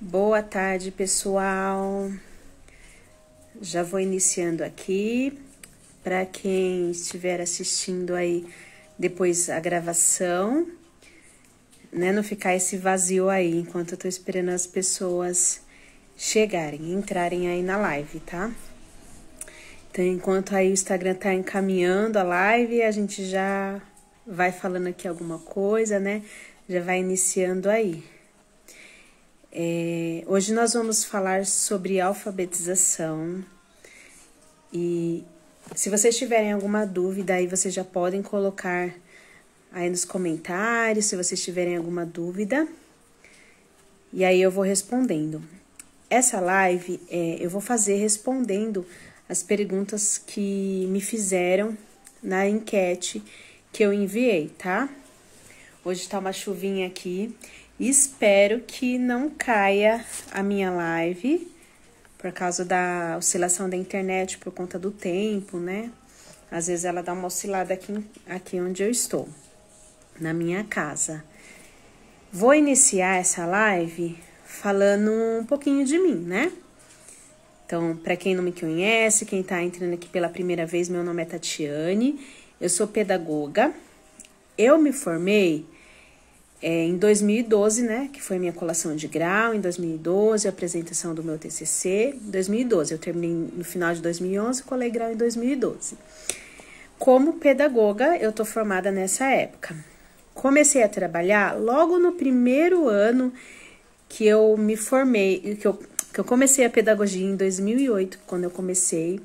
Boa tarde, pessoal. Já vou iniciando aqui. Para quem estiver assistindo aí depois a gravação, né? Não ficar esse vazio aí enquanto eu tô esperando as pessoas chegarem, entrarem aí na live, tá? Então, enquanto aí o Instagram tá encaminhando a live, a gente já vai falando aqui alguma coisa, né? Já vai iniciando aí. Hoje nós vamos falar sobre alfabetização e se vocês tiverem alguma dúvida aí vocês já podem colocar aí nos comentários, se vocês tiverem alguma dúvida, e aí eu vou respondendo. Essa live eu vou fazer respondendo as perguntas que me fizeram na enquete que eu enviei, tá? Hoje tá uma chuvinha aqui. Espero que não caia a minha live por causa da oscilação da internet, por conta do tempo, né? Às vezes ela dá uma oscilada aqui onde eu estou, na minha casa. Vou iniciar essa live falando um pouquinho de mim, né? Então, para quem não me conhece, quem tá entrando aqui pela primeira vez, meu nome é Tatiane, eu sou pedagoga. Eu me formei em 2012, né, que foi minha colação de grau, em 2012, a apresentação do meu TCC, em 2012, eu terminei no final de 2011, colei grau em 2012. Como pedagoga, eu tô formada nessa época. Comecei a trabalhar logo no primeiro ano que eu me formei, que eu comecei a pedagogia em 2008, quando eu comecei.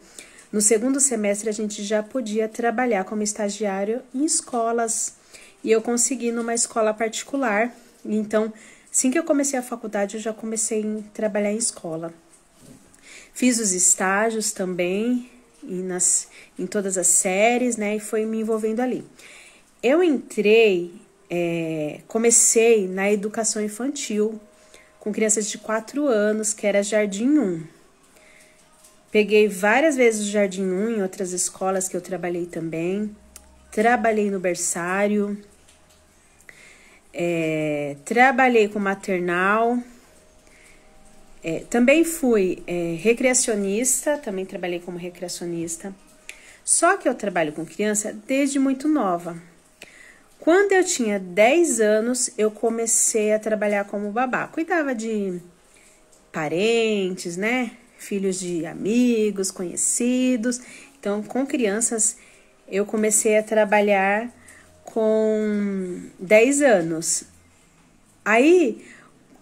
No segundo semestre, a gente já podia trabalhar como estagiário em escolas. E eu consegui numa escola particular. Então, assim que eu comecei a faculdade, eu já comecei a trabalhar em escola. Fiz os estágios também, em todas as séries, né? E foi me envolvendo ali. Eu comecei na educação infantil, com crianças de 4 anos, que era Jardim 1. Peguei várias vezes o Jardim 1 em outras escolas que eu trabalhei também. Trabalhei no berçário, trabalhei com maternal, também fui recreacionista, também trabalhei como recreacionista. Só que eu trabalho com criança desde muito nova. Quando eu tinha 10 anos, eu comecei a trabalhar como babá. Cuidava de parentes, né? Filhos de amigos, conhecidos. Então, com crianças, eu comecei a trabalhar com 10 anos. Aí,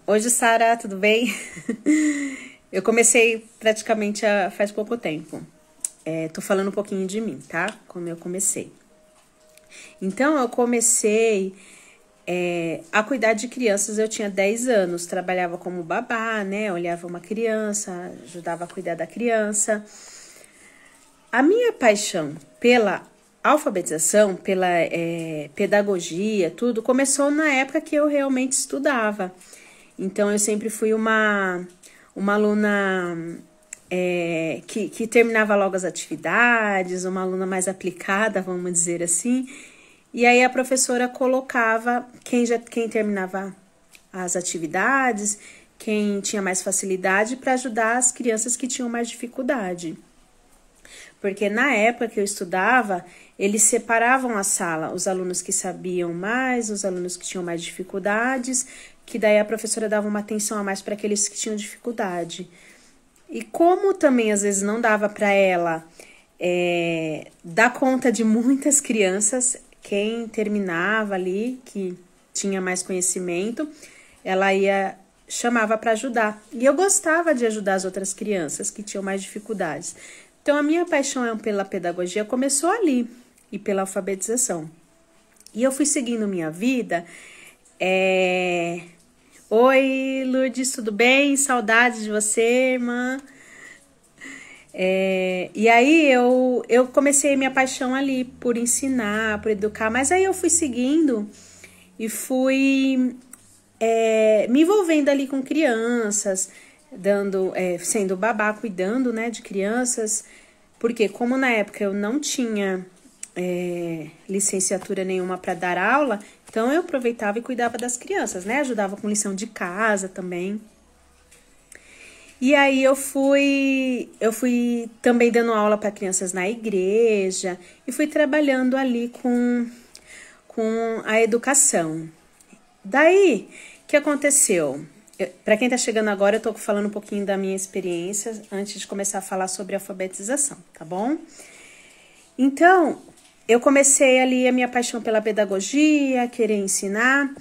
hoje, Sara, tudo bem? Eu comecei praticamente faz pouco tempo. Tô falando um pouquinho de mim, tá? Como eu comecei. Então, eu comecei a cuidar de crianças, eu tinha 10 anos. Trabalhava como babá, né? Olhava uma criança, ajudava a cuidar da criança. A minha paixão pela alfabetização, pela pedagogia, tudo, começou na época que eu realmente estudava. Então, eu sempre fui uma aluna que terminava logo as atividades, uma aluna mais aplicada, vamos dizer assim. E aí, a professora colocava quem terminava as atividades, quem tinha mais facilidade, para ajudar as crianças que tinham mais dificuldade. Porque na época que eu estudava, eles separavam a sala, os alunos que sabiam mais, os alunos que tinham mais dificuldades, que daí a professora dava uma atenção a mais para aqueles que tinham dificuldade. E como também às vezes não dava para ela dar conta de muitas crianças, quem terminava ali, que tinha mais conhecimento, ela chamava para ajudar. E eu gostava de ajudar as outras crianças que tinham mais dificuldades. Então, a minha paixão pela pedagogia começou ali, e pela alfabetização. E eu fui seguindo minha vida. Oi, Lourdes, tudo bem? Saudades de você, irmã. E aí, eu comecei minha paixão ali por ensinar, por educar. Mas aí eu fui seguindo e fui me envolvendo ali com crianças, sendo babá, cuidando, né, de crianças, porque como na época eu não tinha licenciatura nenhuma para dar aula, então eu aproveitava e cuidava das crianças, né, ajudava com lição de casa também. E aí eu fui também dando aula para crianças na igreja e fui trabalhando ali com a educação. Daí, o que aconteceu? Para quem tá chegando agora, eu tô falando um pouquinho da minha experiência antes de começar a falar sobre alfabetização, tá bom? Então, eu comecei ali a minha paixão pela pedagogia, querer ensinar,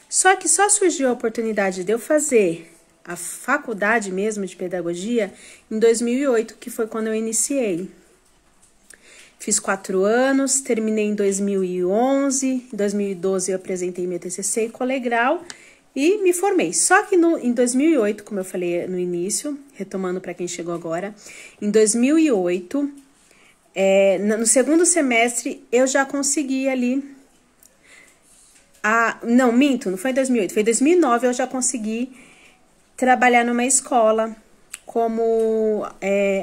só que só surgiu a oportunidade de eu fazer a faculdade mesmo de pedagogia em 2008, que foi quando eu iniciei. Fiz 4 anos, terminei em 2011, em 2012 eu apresentei meu TCC e colegial e me formei. Só que em 2008, como eu falei no início, retomando para quem chegou agora, em 2008, no segundo semestre, eu já consegui ali... não, minto, não foi em 2008, foi em 2009 eu já consegui trabalhar numa escola, como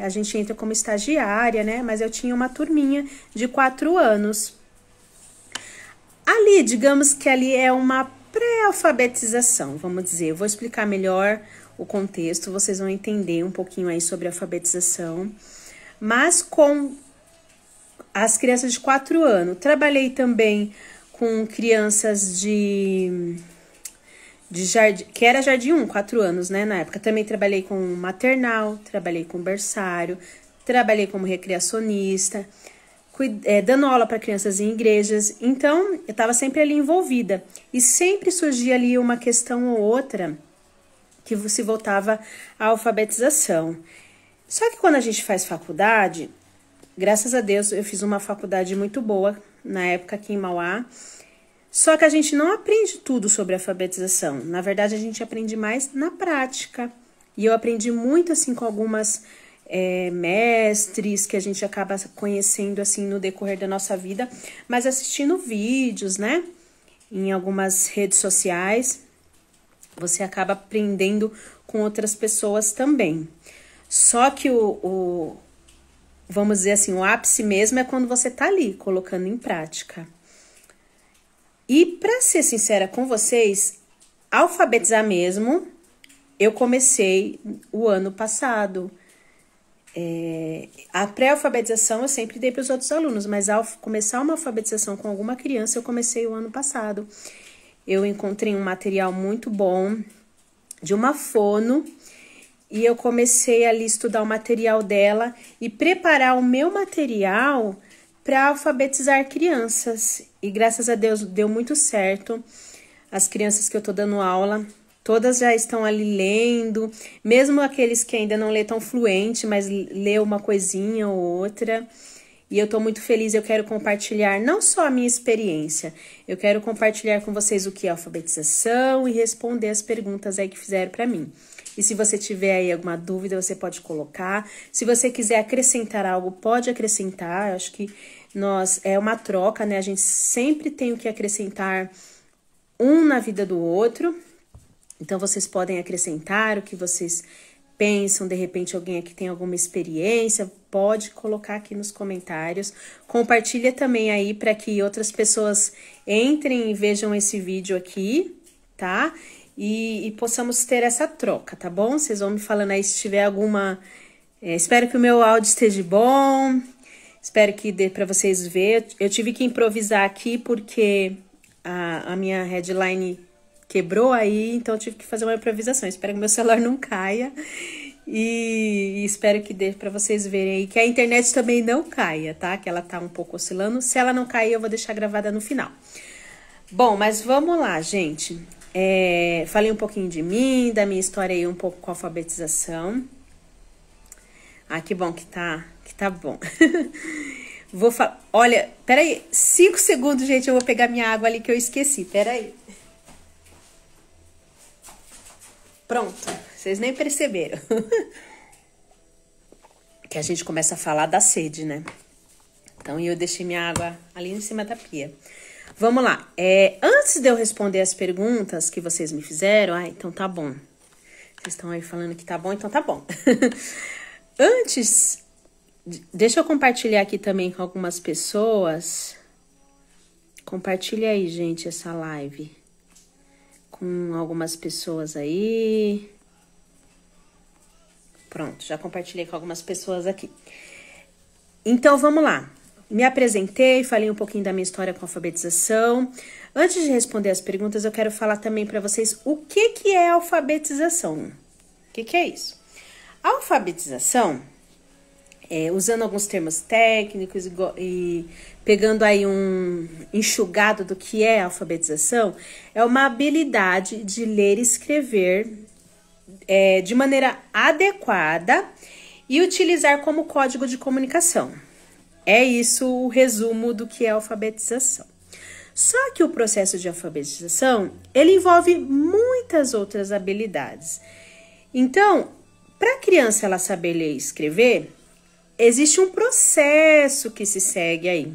a gente entra como estagiária, né? Mas eu tinha uma turminha de 4 anos. Ali, digamos que ali é uma pré-alfabetização, vamos dizer. Eu vou explicar melhor o contexto, vocês vão entender um pouquinho aí sobre a alfabetização. Mas com as crianças de 4 anos. Trabalhei também com crianças de jardim, que era jardim 1, 4 anos, né, na época. Também trabalhei com maternal, trabalhei com berçário, trabalhei como recreacionista, dando aula para crianças em igrejas. Então, eu estava sempre ali envolvida. E sempre surgia ali uma questão ou outra que se voltava à alfabetização. Só que quando a gente faz faculdade, graças a Deus, eu fiz uma faculdade muito boa, na época aqui em Mauá. Só que a gente não aprende tudo sobre alfabetização. Na verdade, a gente aprende mais na prática. E eu aprendi muito, assim, com algumas mestres que a gente acaba conhecendo, assim, no decorrer da nossa vida. Mas assistindo vídeos, né? Em algumas redes sociais, você acaba aprendendo com outras pessoas também. Só que vamos dizer assim, o ápice mesmo é quando você tá ali, colocando em prática. E para ser sincera com vocês, alfabetizar mesmo, eu comecei o ano passado. A pré-alfabetização eu sempre dei para os outros alunos, mas ao começar uma alfabetização com alguma criança, eu comecei o ano passado. Eu encontrei um material muito bom de uma fono e eu comecei ali a estudar o material dela e preparar o meu material para alfabetizar crianças. E graças a Deus deu muito certo. As crianças que eu tô dando aula, todas já estão ali lendo, mesmo aqueles que ainda não lê tão fluente, mas lê uma coisinha ou outra. E eu tô muito feliz, eu quero compartilhar não só a minha experiência, eu quero compartilhar com vocês o que é alfabetização e responder as perguntas aí que fizeram para mim. E se você tiver aí alguma dúvida, você pode colocar. Se você quiser acrescentar algo, pode acrescentar. Eu acho que é uma troca, né? A gente sempre tem o que acrescentar um na vida do outro. Então, vocês podem acrescentar o que vocês pensam. De repente, alguém aqui tem alguma experiência, pode colocar aqui nos comentários. Compartilha também aí para que outras pessoas entrem e vejam esse vídeo aqui, tá? E possamos ter essa troca, tá bom? Vocês vão me falando aí se tiver alguma... espero que o meu áudio esteja bom. Espero que dê para vocês verem. Eu tive que improvisar aqui porque a minha headline quebrou aí, então eu tive que fazer uma improvisação. Espero que meu celular não caia e espero que dê para vocês verem aí que a internet também não caia, tá? Que ela tá um pouco oscilando. Se ela não cair, eu vou deixar gravada no final. Bom, mas vamos lá, gente. Falei um pouquinho de mim, da minha história aí, um pouco com a alfabetização. Ah, que bom que tá bom. Vou falar. Olha, peraí, 5 segundos, gente, eu vou pegar minha água ali que eu esqueci. Peraí. Pronto, vocês nem perceberam. Que a gente começa a falar da sede, né? Então, eu deixei minha água ali em cima da pia. Vamos lá. Antes de eu responder as perguntas que vocês me fizeram... então tá bom. Vocês estão aí falando que tá bom, então tá bom. Antes... Deixa eu compartilhar aqui também com algumas pessoas. Compartilha aí, gente, essa live. Com algumas pessoas aí. Pronto, já compartilhei com algumas pessoas aqui. Então, vamos lá. Me apresentei, falei um pouquinho da minha história com a alfabetização. Antes de responder as perguntas, eu quero falar também para vocês o que é alfabetização. O que é isso? A alfabetização, usando alguns termos técnicos e pegando aí um enxugado do que é alfabetização, é uma habilidade de ler e escrever de maneira adequada e utilizar como código de comunicação. É isso o resumo do que é alfabetização. Só que o processo de alfabetização, ele envolve muitas outras habilidades. Então, para a criança ela saber ler e escrever, existe um processo que se segue aí,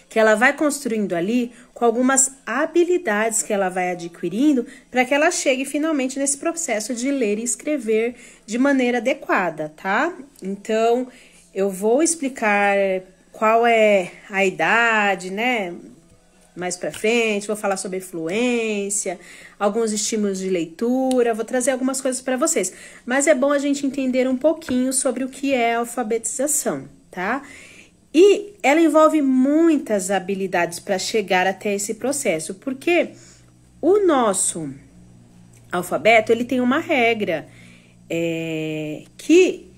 que ela vai construindo ali com algumas habilidades que ela vai adquirindo para que ela chegue finalmente nesse processo de ler e escrever de maneira adequada, tá? Então, eu vou explicar qual é a idade, né? Mais pra frente, vou falar sobre fluência, alguns estímulos de leitura, vou trazer algumas coisas para vocês. Mas é bom a gente entender um pouquinho sobre o que é alfabetização, tá? E ela envolve muitas habilidades para chegar até esse processo, porque o nosso alfabeto, ele tem uma regra que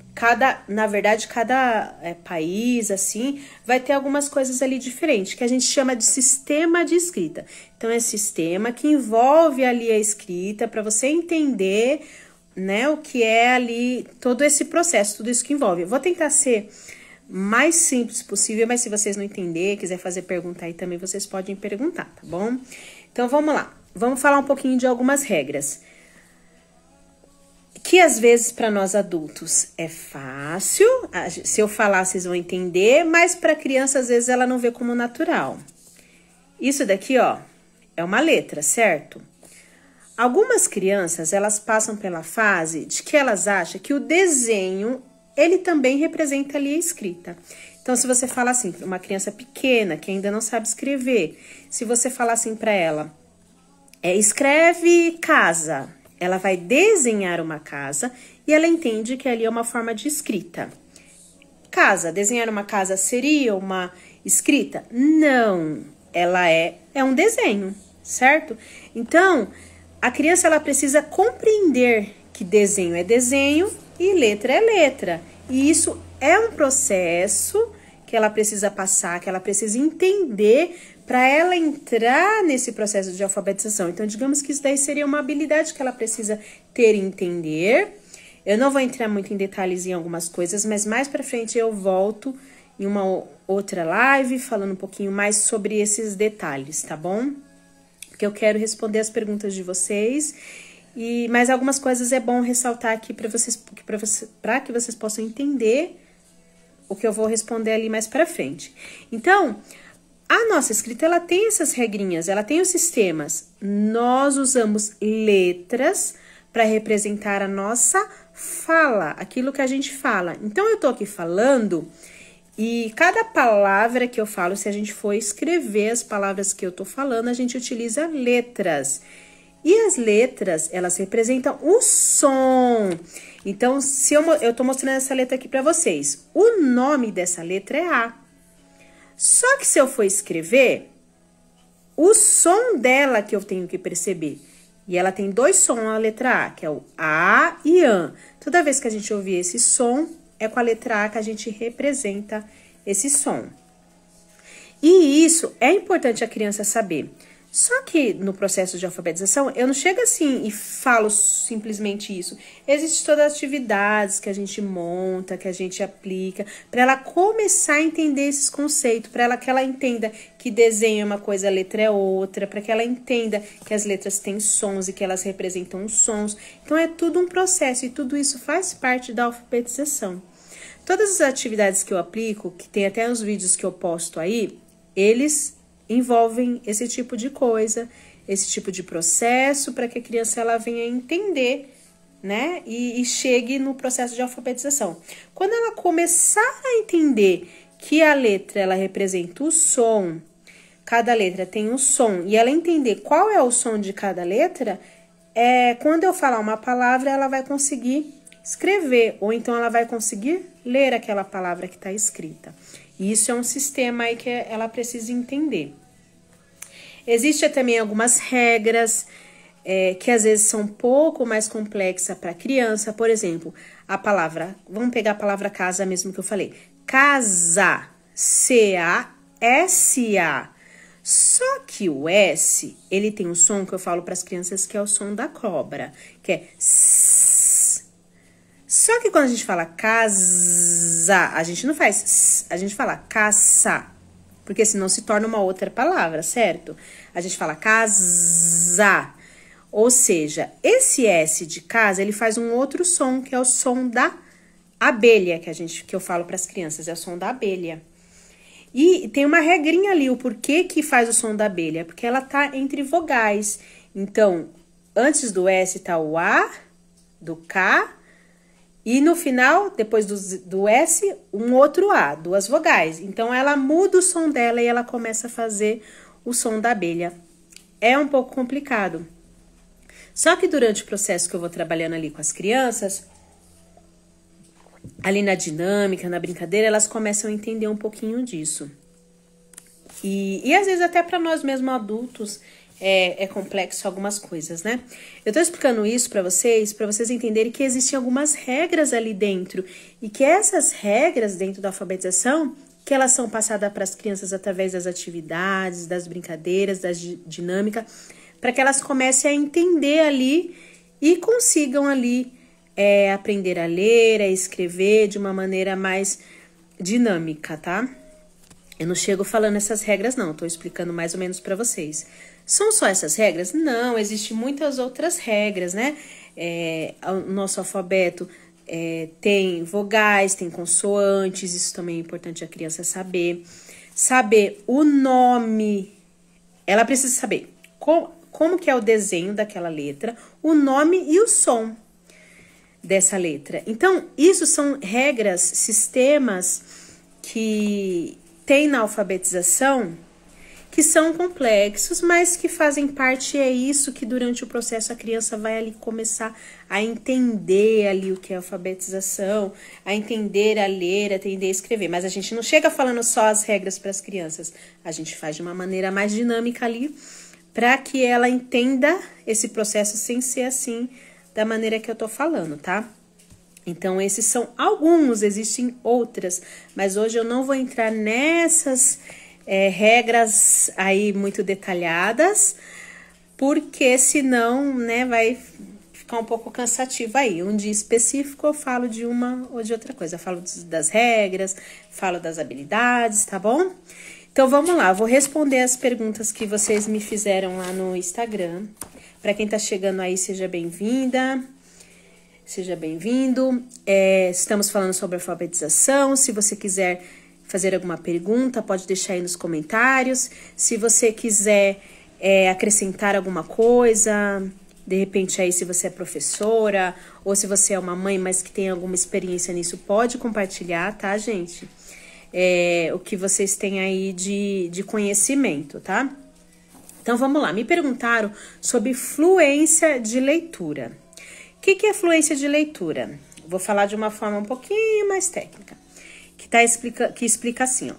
na verdade, cada país, assim, vai ter algumas coisas ali diferentes, que a gente chama de sistema de escrita. Então, é sistema que envolve ali a escrita, para você entender, né, o que é ali, todo esse processo, tudo isso que envolve. Eu vou tentar ser mais simples possível, mas se vocês não entenderem, quiser fazer pergunta aí também, vocês podem perguntar, tá bom? Então, vamos lá. Vamos falar um pouquinho de algumas regras. Que às vezes para nós adultos é fácil, se eu falar vocês vão entender, mas para criança às vezes ela não vê como natural. Isso daqui, ó, é uma letra, certo? Algumas crianças, elas passam pela fase de que elas acham que o desenho, ele também representa ali a escrita. Então, se você fala assim, uma criança pequena que ainda não sabe escrever, se você falar assim para ela, escreve casa, ela vai desenhar uma casa e ela entende que ali é uma forma de escrita. Casa, desenhar uma casa seria uma escrita? Não, ela é um desenho, certo? Então, a criança ela precisa compreender que desenho é desenho e letra é letra. E isso é um processo que ela precisa passar, que ela precisa entender para ela entrar nesse processo de alfabetização. Então, digamos que isso daí seria uma habilidade que ela precisa ter e entender. Eu não vou entrar muito em detalhes em algumas coisas, mas mais para frente eu volto em uma outra live falando um pouquinho mais sobre esses detalhes, tá bom? Porque eu quero responder as perguntas de vocês, mas algumas coisas é bom ressaltar aqui para que vocês possam entender o que eu vou responder ali mais para frente. Então, a nossa escrita, ela tem essas regrinhas, ela tem os sistemas. Nós usamos letras para representar a nossa fala, aquilo que a gente fala. Então, eu tô aqui falando e cada palavra que eu falo, se a gente for escrever as palavras que eu tô falando, a gente utiliza letras. E as letras, elas representam o som. Então, se eu tô mostrando essa letra aqui para vocês, o nome dessa letra é A. Só que se eu for escrever, o som dela que eu tenho que perceber. E ela tem dois sons, a letra A, que é o A e AN. Toda vez que a gente ouvir esse som, é com a letra A que a gente representa esse som. E isso é importante a criança saber. Só que no processo de alfabetização, eu não chego assim e falo simplesmente isso. Existem todas as atividades que a gente monta, que a gente aplica, para ela começar a entender esses conceitos, para que ela entenda que desenho é uma coisa, a letra é outra, para que ela entenda que as letras têm sons e que elas representam os sons. Então, é tudo um processo e tudo isso faz parte da alfabetização. Todas as atividades que eu aplico, que tem até os vídeos que eu posto aí, eles envolvem esse tipo de coisa, esse tipo de processo, para que a criança ela venha entender, né? E chegue no processo de alfabetização. Quando ela começar a entender que a letra ela representa o som, cada letra tem um som, e ela entender qual é o som de cada letra, quando eu falar uma palavra, ela vai conseguir escrever, ou então ela vai conseguir ler aquela palavra que está escrita. E isso é um sistema aí que ela precisa entender. Existem também algumas regras que às vezes são um pouco mais complexas para a criança. Por exemplo, a palavra, vamos pegar a palavra casa mesmo que eu falei. Casa, C-A-S-A. Só que o S, ele tem um som que eu falo para as crianças que é o som da cobra, que é S. Só que quando a gente fala casa, a gente não faz S, a gente fala caça, porque senão se torna uma outra palavra, certo? A gente fala casa. Ou seja, esse S de casa, ele faz um outro som, que é o som da abelha, que eu falo para as crianças, é o som da abelha. E tem uma regrinha ali, o porquê que faz o som da abelha, porque ela tá entre vogais. Então, antes do S tá o A, do K, e no final, depois do S, um outro A, duas vogais. Então, ela muda o som dela e ela começa a fazer o som da abelha. É um pouco complicado. Só que durante o processo que eu vou trabalhando ali com as crianças, ali na dinâmica, na brincadeira, elas começam a entender um pouquinho disso. E às vezes até para nós mesmos adultos é complexo algumas coisas, né? Eu tô explicando isso para vocês entenderem que existem algumas regras ali dentro. E que essas regras dentro da alfabetização, que elas são passadas para as crianças através das atividades, das brincadeiras, da dinâmica, para que elas comecem a entender ali e consigam ali aprender a ler, a escrever de uma maneira mais dinâmica, tá? Eu não chego falando essas regras, não. Tô explicando mais ou menos para vocês. São só essas regras? Não, existem muitas outras regras, né? O nosso alfabeto tem vogais, tem consoantes. Isso também é importante a criança saber. Saber o nome. Ela precisa saber como que é o desenho daquela letra, o nome e o som dessa letra. Então, isso são regras, sistemas que tem na alfabetização que são complexos, mas que fazem parte, é isso que durante o processo a criança vai ali começar a entender ali o que é alfabetização, a entender a ler, a entender a escrever. Mas a gente não chega falando só as regras para as crianças, a gente faz de uma maneira mais dinâmica ali, para que ela entenda esse processo sem ser assim, da maneira que eu tô falando, tá? Então, esses são alguns, existem outras, mas hoje eu não vou entrar nessas regras aí muito detalhadas, porque senão, né, vai ficar um pouco cansativo aí. Um dia específico eu falo de uma ou de outra coisa, eu falo das regras, falo das habilidades, tá bom? Então, vamos lá, eu vou responder as perguntas que vocês me fizeram lá no Instagram. Para quem tá chegando aí, seja bem-vinda. Seja bem-vindo. Estamos falando sobre alfabetização. Se você quiser fazer alguma pergunta, pode deixar aí nos comentários. Se você quiser acrescentar alguma coisa, de repente aí se você é professora ou se você é uma mãe, mas que tem alguma experiência nisso, pode compartilhar, tá, gente? O que vocês têm aí de conhecimento, tá? Então, vamos lá. Me perguntaram sobre fluência de leitura. O que é fluência de leitura? Vou falar de uma forma um pouquinho mais técnica, que explica assim, ó.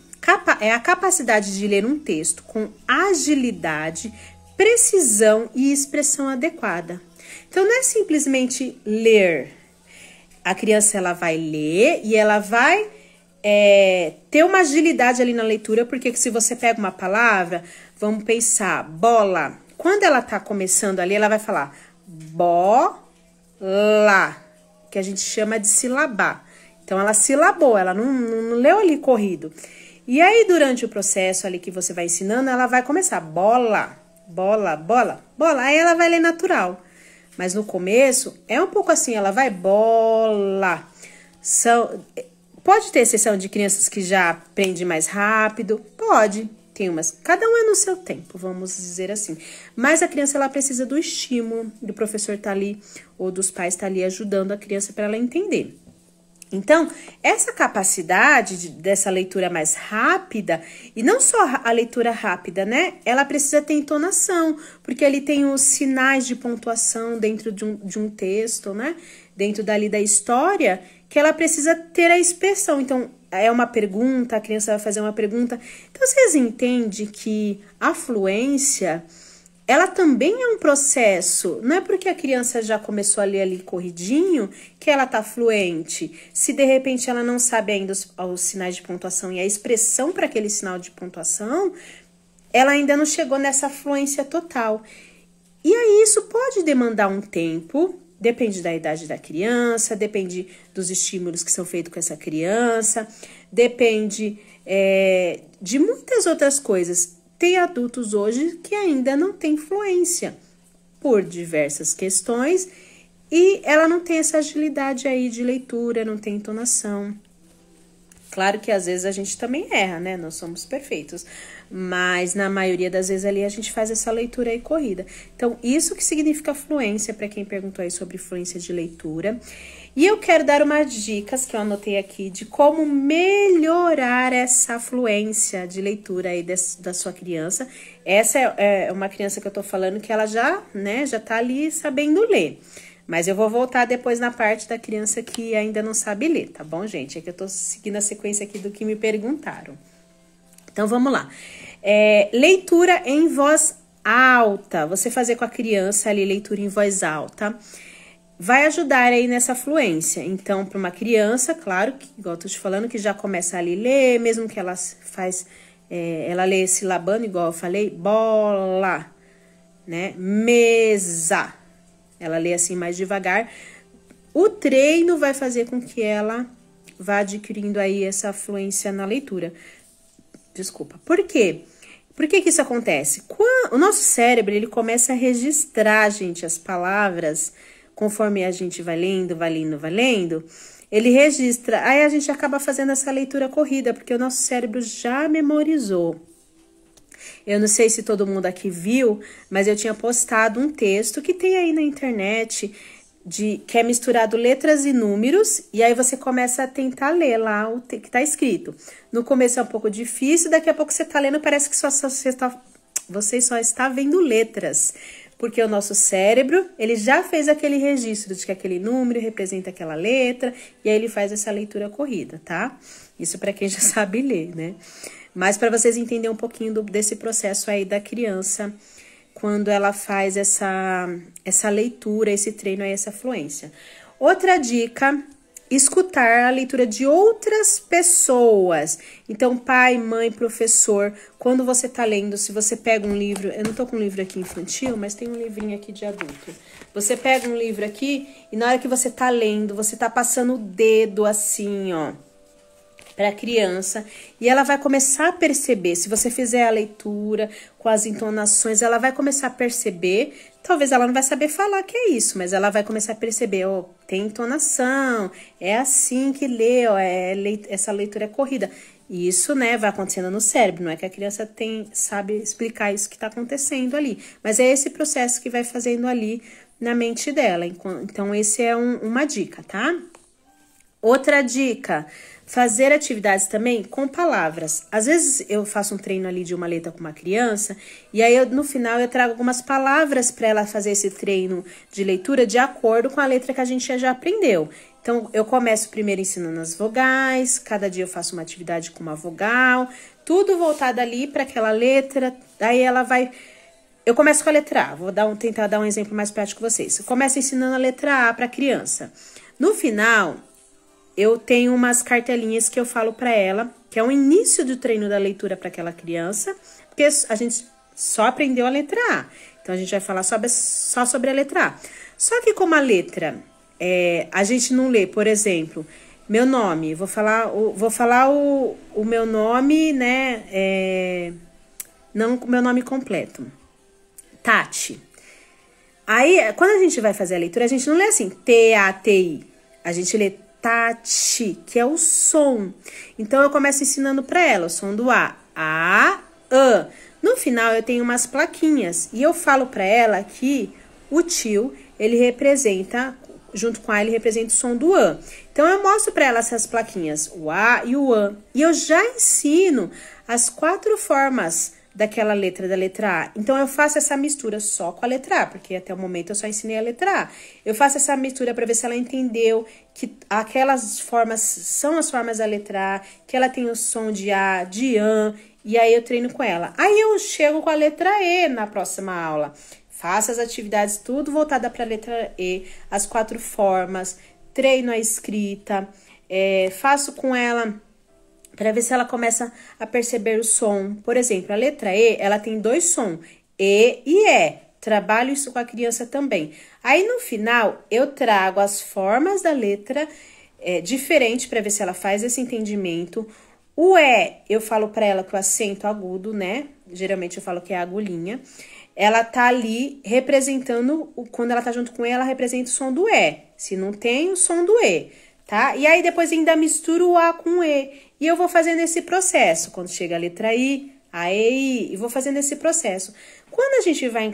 É a capacidade de ler um texto com agilidade, precisão e expressão adequada. Então, não é simplesmente ler. A criança, ela vai ler e ela vai ter uma agilidade ali na leitura, porque se você pega uma palavra, vamos pensar, bola. Quando ela tá começando ali, ela vai falar bola, que a gente chama de silabar. Então, ela silabou, ela não leu ali corrido. E aí, durante o processo ali que você vai ensinando, ela vai começar bola, bola, bola, bola. Aí ela vai ler natural. Mas no começo, é um pouco assim, ela vai bola. Pode ter exceção de crianças que já aprendem mais rápido? Pode. Tem umas, cada um é no seu tempo, vamos dizer assim. Mas a criança, ela precisa do estímulo, do professor tá ali, ou dos pais tá ali ajudando a criança para ela entender. Então, essa capacidade dessa leitura mais rápida, e não só a leitura rápida, né? Ela precisa ter entonação, porque ali tem os sinais de pontuação dentro de um texto, né? dentro dali da história, que ela precisa ter a expressão. Então, é uma pergunta, a criança vai fazer uma pergunta. Então, vocês entendem que a fluência, ela também é um processo. Não é porque a criança já começou a ler ali corridinho que ela tá fluente. Se de repente ela não sabe ainda os sinais de pontuação e a expressão para aquele sinal de pontuação, ela ainda não chegou nessa fluência total. E aí isso pode demandar um tempo, depende da idade da criança, depende dos estímulos que são feitos com essa criança, depende de muitas outras coisas. Tem adultos hoje que ainda não têm fluência por diversas questões e ela não tem essa agilidade aí de leitura, não tem entonação. Claro que às vezes a gente também erra, né? Nós somos perfeitos, mas na maioria das vezes ali a gente faz essa leitura aí corrida. Então, isso que significa fluência, para quem perguntou aí sobre fluência de leitura. E eu quero dar umas dicas que eu anotei aqui de como melhorar essa fluência de leitura aí da sua criança. Essa é uma criança que eu tô falando que ela já tá ali sabendo ler. Mas eu vou voltar depois na parte da criança que ainda não sabe ler, tá bom, gente? É que eu tô seguindo a sequência aqui do que me perguntaram. Então, vamos lá. Leitura em voz alta. Você fazer com a criança ali leitura em voz alta vai ajudar aí nessa fluência. Então, para uma criança, claro, que, igual eu tô te falando, que já começa ali a ler, mesmo que ela ela lê silabando, igual eu falei, bola, né? Mesa. Ela lê assim mais devagar. O treino vai fazer com que ela vá adquirindo aí essa fluência na leitura. Desculpa. Por quê? Por que isso acontece? O nosso cérebro, ele começa a registrar, gente, as palavras, conforme a gente vai lendo, ele registra. Aí a gente acaba fazendo essa leitura corrida, porque o nosso cérebro já memorizou. Eu não sei se todo mundo aqui viu, mas eu tinha postado um texto que tem aí na internet, que é misturado letras e números, e aí você começa a tentar ler lá o que tá escrito. No começo é um pouco difícil, daqui a pouco você tá lendo, parece que você só está vendo letras, porque o nosso cérebro, ele já fez aquele registro de que aquele número representa aquela letra, e aí ele faz essa leitura corrida, tá? Isso para quem já sabe ler, né? Mas para vocês entenderem um pouquinho desse processo aí da criança, quando ela faz essa leitura, esse treino aí, essa fluência. Outra dica, escutar a leitura de outras pessoas. Então, pai, mãe, professor, quando você tá lendo, se você pega um livro, eu não tô com um livro aqui infantil, mas tem um livrinho aqui de adulto. Você pega um livro aqui e na hora que você tá lendo, você tá passando o dedo assim, ó, para a criança, e ela vai começar a perceber, se você fizer a leitura com as entonações, ela vai começar a perceber, talvez ela não vai saber falar que é isso, mas ela vai começar a perceber, ó, tem entonação, é assim que lê, ó, essa leitura é corrida. E isso, né, vai acontecendo no cérebro, não é que a criança sabe explicar isso que está acontecendo ali, mas é esse processo que vai fazendo ali na mente dela. Então, esse é uma dica, tá? Outra dica, fazer atividades também com palavras. Às vezes eu faço um treino ali de uma letra com uma criança e aí no final eu trago algumas palavras para ela fazer esse treino de leitura de acordo com a letra que a gente já aprendeu. Então eu começo primeiro ensinando as vogais, cada dia eu faço uma atividade com uma vogal, tudo voltado ali para aquela letra, aí ela vai... Eu começo com a letra A, vou tentar dar um exemplo mais prático para vocês. Eu começo ensinando a letra A para a criança. No final, eu tenho umas cartelinhas que eu falo para ela, que é o início do treino da leitura para aquela criança, porque a gente só aprendeu a letra A. Então, a gente vai falar só sobre a letra A. Só que como a letra, a gente não lê, por exemplo, meu nome, vou falar o meu nome, né, não o meu nome completo. Tati. Aí, quando a gente vai fazer a leitura, a gente não lê assim, T-A-T-I. A gente lê Tati, que é o som. Então, eu começo ensinando para ela o som do A. A. No final, eu tenho umas plaquinhas. E eu falo para ela que o tio, ele representa, junto com A, ele representa o som do A. Então, eu mostro para ela essas plaquinhas, o A e o A. E eu já ensino as 4 formas daquela letra, da letra A. Então, eu faço essa mistura só com a letra A, porque até o momento eu só ensinei a letra A. Eu faço essa mistura para ver se ela entendeu que aquelas formas são as formas da letra A, que ela tem o som de A, de AN, e aí eu treino com ela. Aí eu chego com a letra E na próxima aula. Faço as atividades tudo voltada para a letra E, as 4 formas, treino a escrita, faço com ela para ver se ela começa a perceber o som. Por exemplo, a letra E, ela tem 2 sons, E e E. Trabalho isso com a criança também. Aí, no final, eu trago as formas da letra diferente para ver se ela faz esse entendimento. O E, eu falo para ela que o acento agudo, né? Geralmente eu falo que é a agulhinha. Ela tá ali representando, quando ela tá junto com E, ela representa o som do E. Se não tem, o som do E, tá? E aí, depois ainda misturo o A com o E. E eu vou fazendo esse processo. Quando chega a letra I, a E, e vou fazendo esse processo. Quando a gente vai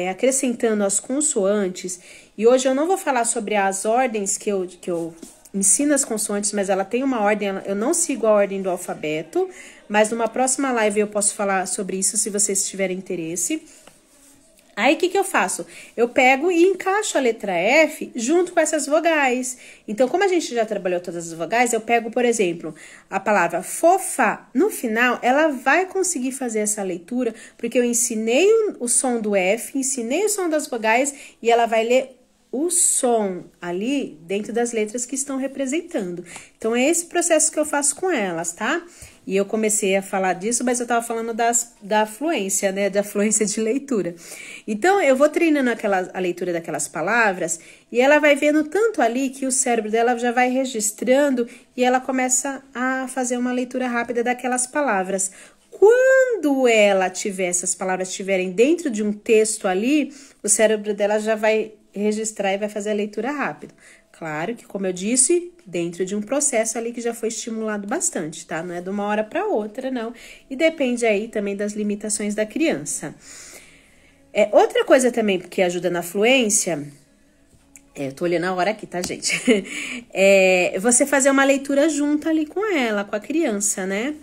acrescentando as consoantes, e hoje eu não vou falar sobre as ordens que eu ensino as consoantes, mas ela tem uma ordem, eu não sigo a ordem do alfabeto, mas numa próxima live eu posso falar sobre isso, se vocês tiverem interesse. Aí, o que eu faço? Eu pego e encaixo a letra F junto com essas vogais. Então, como a gente já trabalhou todas as vogais, eu pego, por exemplo, a palavra fofa. No final, ela vai conseguir fazer essa leitura, porque eu ensinei o som do F, ensinei o som das vogais, e ela vai ler o som ali dentro das letras que estão representando. Então, é esse processo que eu faço com elas, tá? E eu comecei a falar disso, mas eu tava falando da fluência, né? Da fluência de leitura. Então, eu vou treinando a leitura daquelas palavras e ela vai vendo tanto ali que o cérebro dela já vai registrando e ela começa a fazer uma leitura rápida daquelas palavras. Quando ela tiver, essas palavras estiverem dentro de um texto ali, o cérebro dela já vai registrar e vai fazer a leitura rápido. Claro que, como eu disse, dentro de um processo ali que já foi estimulado bastante, tá? Não é de uma hora para outra, não. E depende aí também das limitações da criança. Outra coisa também que ajuda na fluência, eu tô olhando a hora aqui, tá, gente? Você fazer uma leitura junto ali com ela, com a criança, né?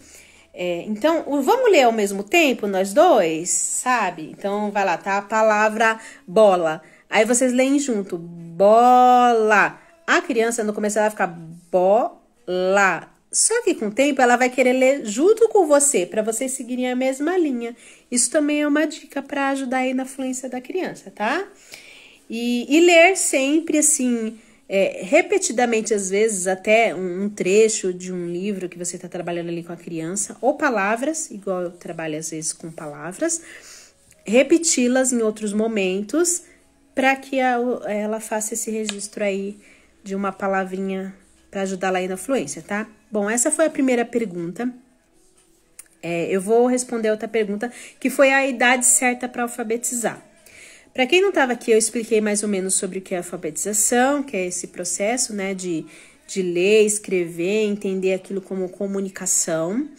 Então, vamos ler ao mesmo tempo, nós dois, sabe? Então, vai lá, tá? A palavra bola. Aí vocês leem junto, bola. A criança, no começo, ela vai ficar bola. Só que com o tempo, ela vai querer ler junto com você, para vocês seguirem a mesma linha. Isso também é uma dica para ajudar aí na fluência da criança, tá? E ler sempre, assim, repetidamente, às vezes, até um trecho de um livro que você está trabalhando ali com a criança, ou palavras, igual eu trabalho, às vezes, com palavras, repeti-las em outros momentos, para que ela faça esse registro aí de uma palavrinha para ajudar lá aí na fluência, tá? Bom, essa foi a primeira pergunta. Eu vou responder outra pergunta, que foi a idade certa para alfabetizar. Para quem não estava aqui, eu expliquei mais ou menos sobre o que é alfabetização, que é esse processo, né, de ler, escrever, entender aquilo como comunicação.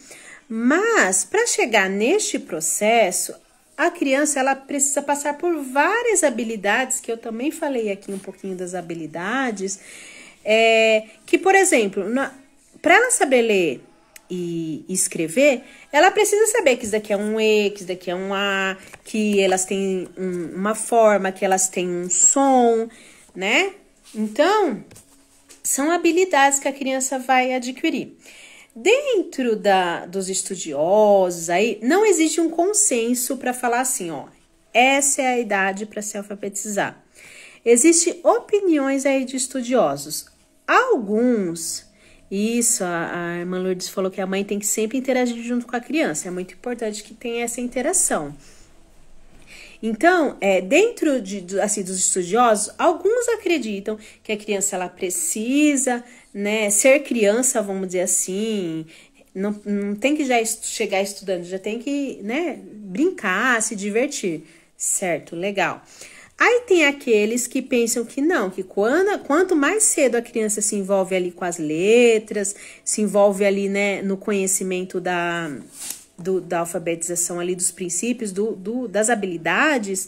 Mas, para chegar neste processo, a criança, ela precisa passar por várias habilidades, que eu também falei aqui um pouquinho das habilidades, que, por exemplo, para ela saber ler e escrever, ela precisa saber que isso daqui é um E, que isso daqui é um A, que elas têm uma forma, que elas têm um som, né? Então, são habilidades que a criança vai adquirir. Dentro dos estudiosos, aí não existe um consenso para falar assim, ó, essa é a idade para se alfabetizar. Existem opiniões aí de estudiosos. Alguns, a irmã Lourdes falou que a mãe tem que sempre interagir junto com a criança. É muito importante que tenha essa interação. Então, dentro dos estudiosos, alguns acreditam que a criança ela precisa, né, ser criança, vamos dizer assim, não tem que já chegar estudando, já tem que, né, brincar, se divertir, certo? Legal. Aí tem aqueles que pensam que não, que quanto mais cedo a criança se envolve ali com as letras, se envolve ali, né, no conhecimento da alfabetização ali, dos princípios, das habilidades,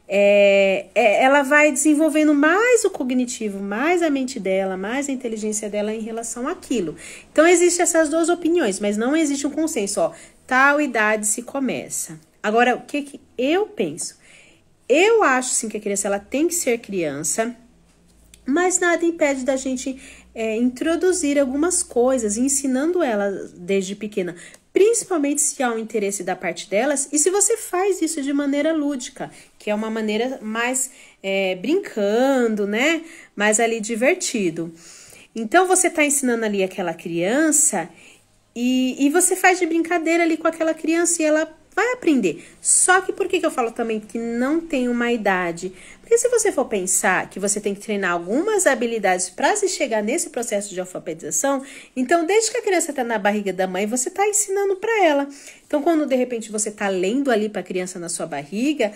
ela vai desenvolvendo mais o cognitivo, mais a mente dela, mais a inteligência dela em relação àquilo. Então, existem essas duas opiniões, mas não existe um consenso, ó, tal idade se começa. Agora, o que eu penso? Eu acho, sim, que a criança ela tem que ser criança, mas nada impede da gente introduzir algumas coisas, ensinando ela desde pequena, principalmente se há um interesse da parte delas, e se você faz isso de maneira lúdica, que é uma maneira mais brincando, né? Mais ali divertido. Então, você está ensinando ali aquela criança e você faz de brincadeira ali com aquela criança e ela vai aprender. Só que por que eu falo também que não tem uma idade? Porque se você for pensar que você tem que treinar algumas habilidades para se chegar nesse processo de alfabetização, então desde que a criança está na barriga da mãe, você está ensinando para ela. Então quando de repente você está lendo ali para a criança na sua barriga,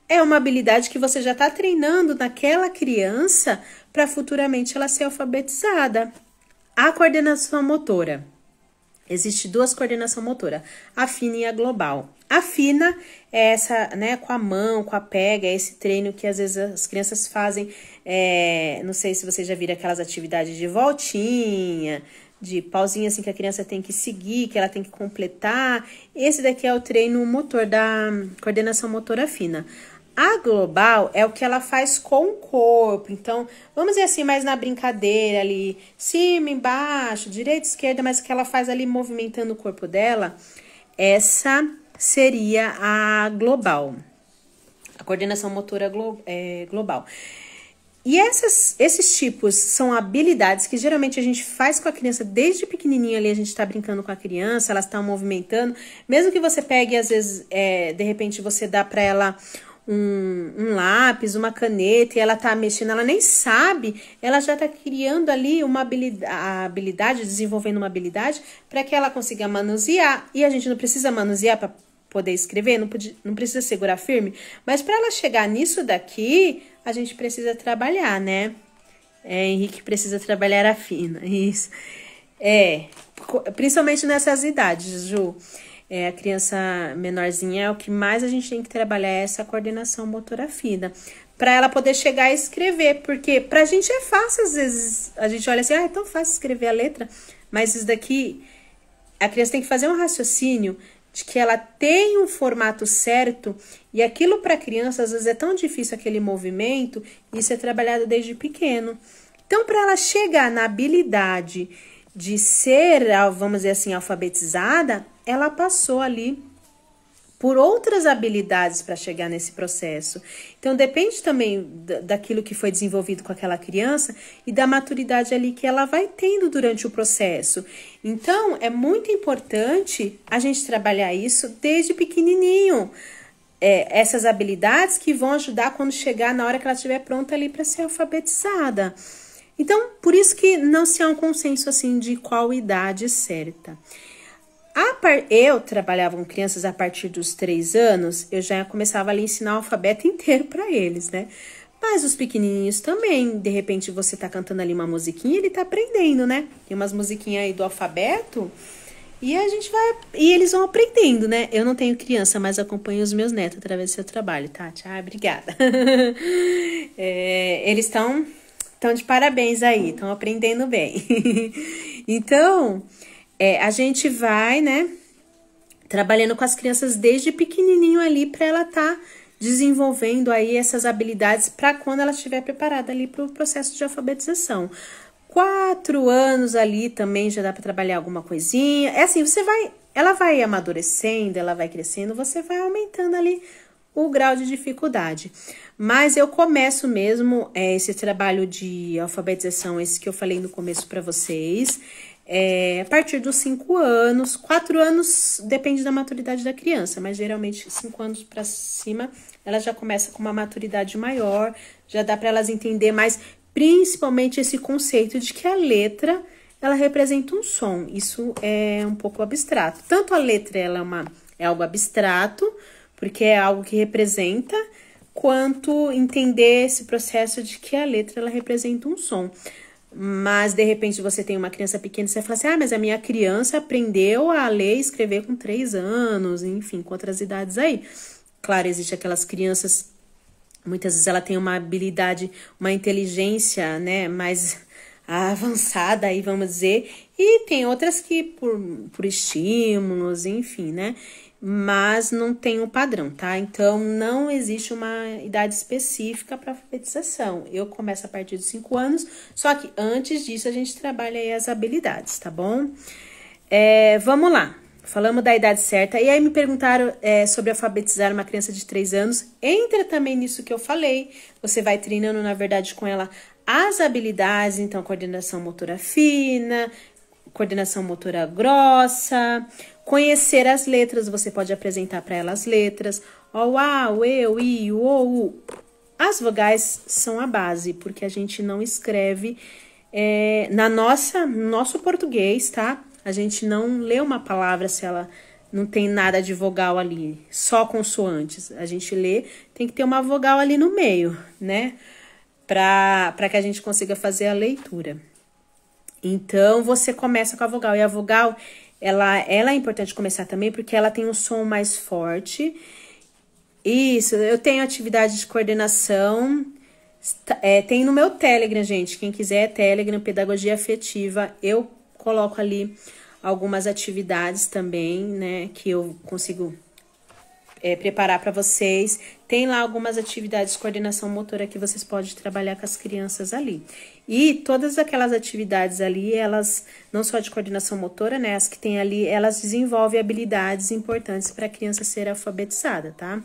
é uma habilidade que você já está treinando naquela criança para futuramente ela ser alfabetizada. A coordenação motora. Existe duas coordenações motoras, a fina e a global. A fina é essa, né, com a mão, com a pega, é esse treino que às vezes as crianças fazem, não sei se vocês já viram aquelas atividades de voltinha, de pauzinha assim que a criança tem que seguir, que ela tem que completar. Esse daqui é o treino motor da coordenação motora fina. A global é o que ela faz com o corpo. Então, vamos dizer assim, mais na brincadeira ali, cima, embaixo, direita, esquerda, mas que ela faz ali movimentando o corpo dela. Essa seria a global. A coordenação motora global. E esses tipos são habilidades que geralmente a gente faz com a criança desde pequenininho ali, a gente tá brincando com a criança, elas estão movimentando. Mesmo que você pegue, às vezes, de repente você dá para ela um lápis, uma caneta, e ela tá mexendo, ela nem sabe, ela já tá criando ali uma habilidade, desenvolvendo uma habilidade para que ela consiga manusear. E a gente não precisa manusear para poder escrever, não precisa segurar firme, mas para ela chegar nisso daqui, a gente precisa trabalhar, né? Henrique precisa trabalhar a fina, isso. Principalmente nessas idades, Ju. A criança menorzinha é o que mais a gente tem que trabalhar, essa coordenação motora fina. Para ela poder chegar a escrever, porque pra gente é fácil, às vezes, a gente olha assim, é tão fácil escrever a letra, mas isso daqui, a criança tem que fazer um raciocínio de que ela tem um formato certo, e aquilo para a criança, às vezes, é tão difícil aquele movimento, e isso é trabalhado desde pequeno. Então, para ela chegar na habilidade de ser, vamos dizer assim, alfabetizada, ela passou ali por outras habilidades para chegar nesse processo. Então, depende também daquilo que foi desenvolvido com aquela criança e da maturidade ali que ela vai tendo durante o processo. Então, é muito importante a gente trabalhar isso desde pequenininho. Essas habilidades que vão ajudar quando chegar na hora que ela estiver pronta ali para ser alfabetizada. Então, por isso que não se há um consenso assim de qual idade certa. Eu trabalhava com crianças a partir dos 3 anos, eu já começava ali a ensinar o alfabeto inteiro para eles, né? Mas os pequenininhos também, de repente você tá cantando ali uma musiquinha, ele tá aprendendo, né? Tem umas musiquinhas aí do alfabeto e e eles vão aprendendo, né? Eu não tenho criança, mas acompanho os meus netos através do seu trabalho, Tati. Obrigada. Eles estão de parabéns aí, estão aprendendo bem. Então, a gente vai, né, trabalhando com as crianças desde pequenininho ali para ela tá desenvolvendo aí essas habilidades para quando ela estiver preparada ali para o processo de alfabetização. 4 anos ali também já dá para trabalhar alguma coisinha. É assim, ela vai amadurecendo, ela vai crescendo, você vai aumentando ali o grau de dificuldade. Mas eu começo mesmo esse trabalho de alfabetização, esse que eu falei no começo para vocês, a partir dos 5 anos. 4 anos depende da maturidade da criança, mas geralmente 5 anos para cima ela já começa com uma maturidade maior, já dá para elas entender mais, principalmente esse conceito de que a letra ela representa um som. Isso é um pouco abstrato. Tanto a letra ela é algo abstrato, porque é algo que representa, quanto entender esse processo de que a letra ela representa um som. Mas, de repente, você tem uma criança pequena e você fala assim, mas a minha criança aprendeu a ler e escrever com 3 anos, enfim, com outras idades aí. Claro, existem aquelas crianças Muitas vezes ela tem uma habilidade, uma inteligência, né, mais avançada, aí vamos dizer, e tem outras que por estímulos, enfim, né, mas não tem um padrão, tá? Então, não existe uma idade específica para alfabetização. Eu começo a partir dos 5 anos, só que antes disso a gente trabalha aí as habilidades, tá bom? Vamos lá. Falamos da idade certa. E aí me perguntaram sobre alfabetizar uma criança de 3 anos. Entra também nisso que eu falei. Você vai treinando, na verdade, com ela as habilidades. Então, coordenação motora fina, coordenação motora grossa. Conhecer as letras. Você pode apresentar para ela as letras. O, a, o, e, o, i, o, u. As vogais são a base, porque a gente não escreve no nosso português, tá? A gente não lê uma palavra se ela não tem nada de vogal ali, só consoantes. A gente lê, tem que ter uma vogal ali no meio, né? Para que a gente consiga fazer a leitura. Então, você começa com a vogal. E a vogal, ela é importante começar também, porque ela tem um som mais forte. Isso, eu tenho atividade de coordenação. Tem no meu Telegram, gente. Quem quiser, Telegram, Pedagogia Afetiva, eu coloco ali algumas atividades também, né, que eu consigo preparar para vocês. Tem lá algumas atividades de coordenação motora que vocês podem trabalhar com as crianças ali. E todas aquelas atividades ali, elas, não só de coordenação motora, né, as que tem ali, elas desenvolvem habilidades importantes para a criança ser alfabetizada, tá?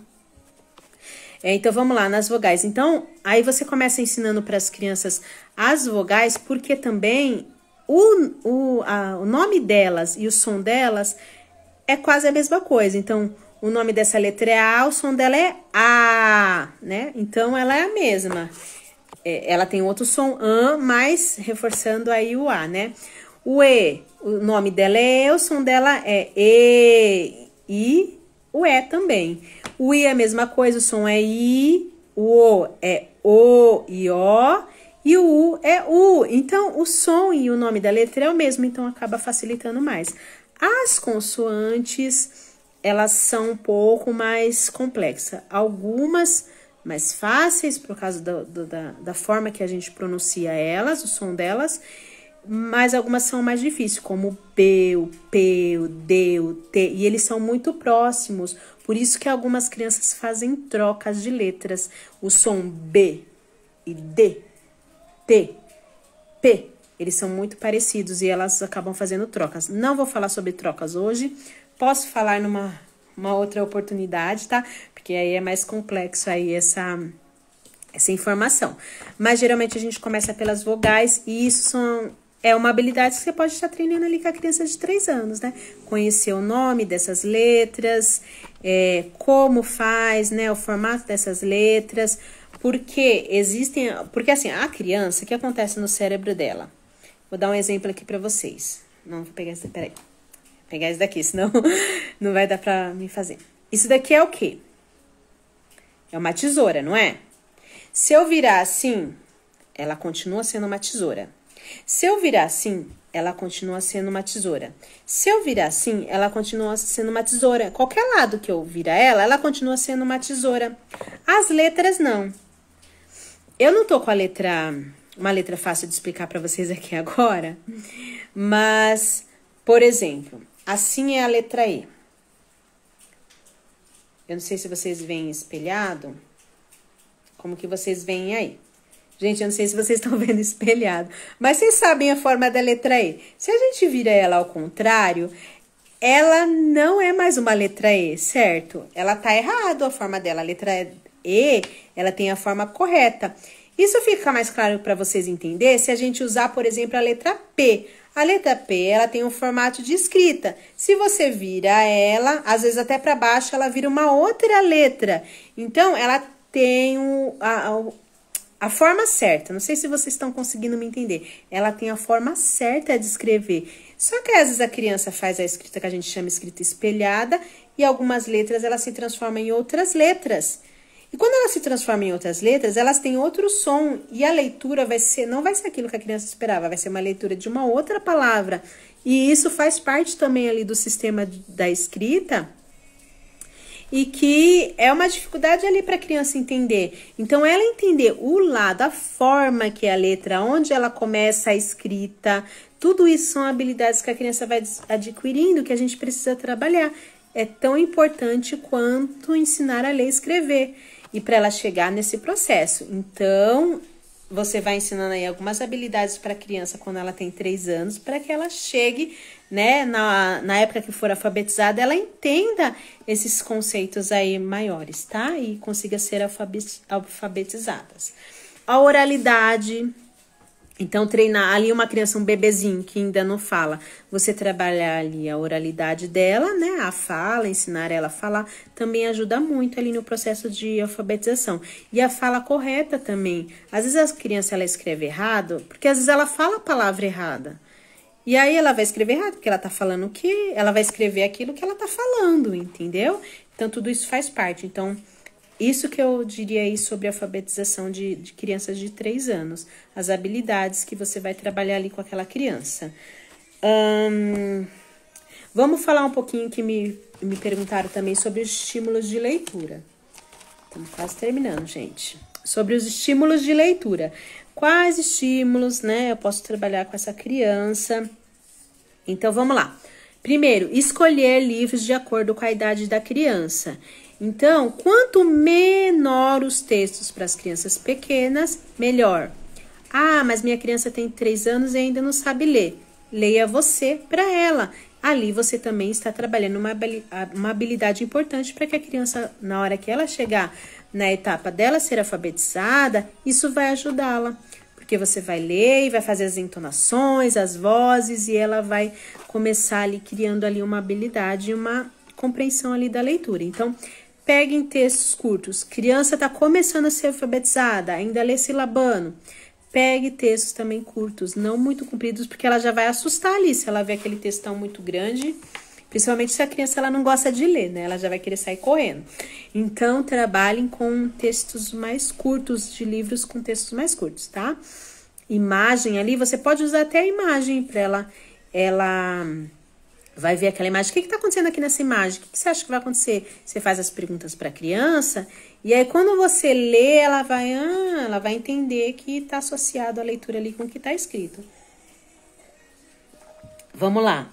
Então, vamos lá, nas vogais. Então, aí você começa ensinando para as crianças as vogais, porque também o nome delas e o som delas é quase a mesma coisa. Então, o nome dessa letra é A, o som dela é A, né? Então, ela é a mesma. Ela tem outro som, mas reforçando aí o A, né? O E, o nome dela é E, o som dela é E, I, o E também. O I é a mesma coisa, o som é I, o O é O e O, e o U é U. Então, o som e o nome da letra é o mesmo, então acaba facilitando mais. As consoantes, elas são um pouco mais complexas. Algumas mais fáceis, por causa da forma que a gente pronuncia elas, o som delas, mas algumas são mais difíceis, como o B, o P, o D, o T, e eles são muito próximos. Por isso que algumas crianças fazem trocas de letras. O som B e D, T, P, eles são muito parecidos e elas acabam fazendo trocas. Não vou falar sobre trocas hoje, posso falar numa outra oportunidade, tá? Porque aí é mais complexo aí essa informação. Mas geralmente a gente começa pelas vogais e isso é uma habilidade que você pode estar treinando ali com a criança de 3 anos, né? Conhecer o nome dessas letras, como faz, né? O formato dessas letras. Porque assim, a criança, o que acontece no cérebro dela? Vou dar um exemplo aqui pra vocês. Não, vou pegar esse, peraí. Vou pegar esse daqui, senão não vai dar pra me fazer. Isso daqui é o quê? É uma tesoura, não é? Se eu virar assim, ela continua sendo uma tesoura. Se eu virar assim, ela continua sendo uma tesoura. Se eu virar assim, ela continua sendo uma tesoura. Qualquer lado que eu virar ela continua sendo uma tesoura. As letras não. Eu não tô com uma letra fácil de explicar para vocês aqui agora, mas, por exemplo, assim é a letra E. Eu não sei se vocês veem espelhado, como que vocês veem aí. Gente, eu não sei se vocês estão vendo espelhado, mas vocês sabem a forma da letra E. Se a gente vira ela ao contrário, ela não é mais uma letra E, certo? Ela tá errado a forma dela. A letra E, ela tem a forma correta. Isso fica mais claro para vocês entenderem se a gente usar, por exemplo, a letra P. A letra P, ela tem um formato de escrita. Se você vira ela, às vezes até para baixo, ela vira uma outra letra. Então, ela tem a forma certa. Não sei se vocês estão conseguindo me entender. Ela tem a forma certa de escrever. Só que às vezes a criança faz a escrita que a gente chama escrita espelhada e algumas letras elas se transformam em outras letras. E quando elas se transformam em outras letras, elas têm outro som e a leitura não vai ser aquilo que a criança esperava, vai ser uma leitura de uma outra palavra. E isso faz parte também ali do sistema da escrita. e que é uma dificuldade ali para a criança entender. Então, ela entender o lado, a forma que é a letra, onde ela começa a escrita, tudo isso são habilidades que a criança vai adquirindo, que a gente precisa trabalhar. É tão importante quanto ensinar a ler e escrever, e para ela chegar nesse processo. Então, você vai ensinando aí algumas habilidades para a criança quando ela tem 3 anos, para que ela chegue, né, na época que for alfabetizada, ela entenda esses conceitos aí maiores, tá? E consiga ser alfabetizadas. A oralidade. Então, treinar ali uma criança, um bebezinho que ainda não fala, você trabalhar ali a oralidade dela, né? A fala, ensinar ela a falar, também ajuda muito ali no processo de alfabetização. E a fala correta também. Às vezes a criança, ela escreve errado, porque às vezes ela fala a palavra errada. E aí ela vai escrever errado, porque ela tá falando o que... Ela vai escrever aquilo que ela tá falando, entendeu? Então, tudo isso faz parte. Então, isso que eu diria aí sobre a alfabetização de crianças de 3 anos. As habilidades que você vai trabalhar ali com aquela criança. Vamos falar um pouquinho que me perguntaram também sobre os estímulos de leitura. Estamos quase terminando, gente. Sobre os estímulos de leitura. Quais estímulos, né, eu posso trabalhar com essa criança? Então, vamos lá. Primeiro, escolher livros de acordo com a idade da criança. Então, quanto menor os textos para as crianças pequenas, melhor. Ah, mas minha criança tem 3 anos e ainda não sabe ler. Leia você para ela. Ali você também está trabalhando uma habilidade importante para que a criança, na hora que ela chegar na etapa dela ser alfabetizada, isso vai ajudá-la. Porque você vai ler e vai fazer as entonações, as vozes, e ela vai começar ali criando ali uma habilidade, uma compreensão ali da leitura. Então, peguem textos curtos. Criança está começando a ser alfabetizada, ainda lê silabando. Pegue textos também curtos, não muito compridos, porque ela já vai assustar ali se ela ver aquele textão muito grande. Principalmente se a criança ela não gosta de ler, né? Ela já vai querer sair correndo. Então, trabalhem com textos mais curtos, de livros com textos mais curtos, tá? Imagem ali, você pode usar até a imagem para ela vai ver aquela imagem. O que está acontecendo aqui nessa imagem? O que você acha que vai acontecer? Você faz as perguntas para a criança e aí quando você lê, ela vai entender que está associado a leitura ali com o que está escrito. Vamos lá.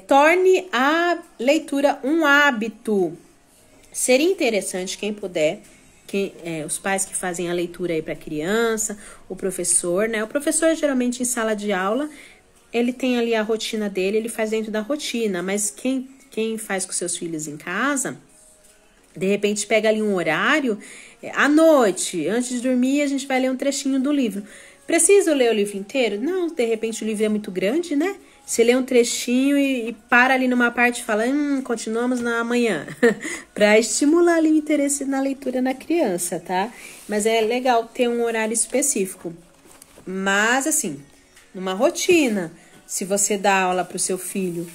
Torne a leitura um hábito. Seria interessante, quem puder, os pais que fazem a leitura aí para a criança, o professor, né? O professor, geralmente, em sala de aula, ele tem ali a rotina dele, ele faz dentro da rotina, mas quem faz com seus filhos em casa, de repente pega ali um horário, à noite, antes de dormir, a gente vai ler um trechinho do livro. Preciso ler o livro inteiro? Não, de repente o livro é muito grande, né? Você lê um trechinho e para ali numa parte e fala, continuamos na manhã. Para estimular ali o interesse na leitura na criança, tá? Mas é legal ter um horário específico. Mas, assim, numa rotina, se você dá aula para o seu filho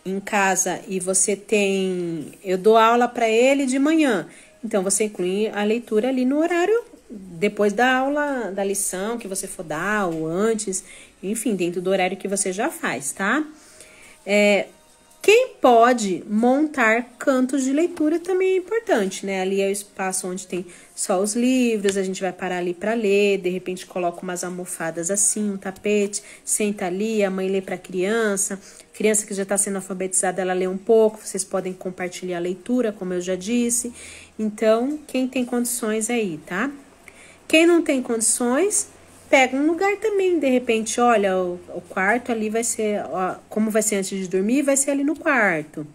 em casa e você tem... Eu dou aula para ele de manhã. Então, você inclui a leitura ali no horário depois da aula, da lição que você for dar ou antes, enfim, dentro do horário que você já faz, tá? Quem pode montar cantos de leitura também é importante, né? Ali é o espaço onde tem só os livros, a gente vai parar ali para ler, de repente coloca umas almofadas assim, um tapete, senta ali, a mãe lê para a criança que já está sendo alfabetizada, ela lê um pouco, vocês podem compartilhar a leitura, como eu já disse. Então, quem tem condições aí, tá? Quem não tem condições, pega um lugar também, de repente, olha, o quarto ali vai ser, como vai ser antes de dormir, vai ser ali no quarto.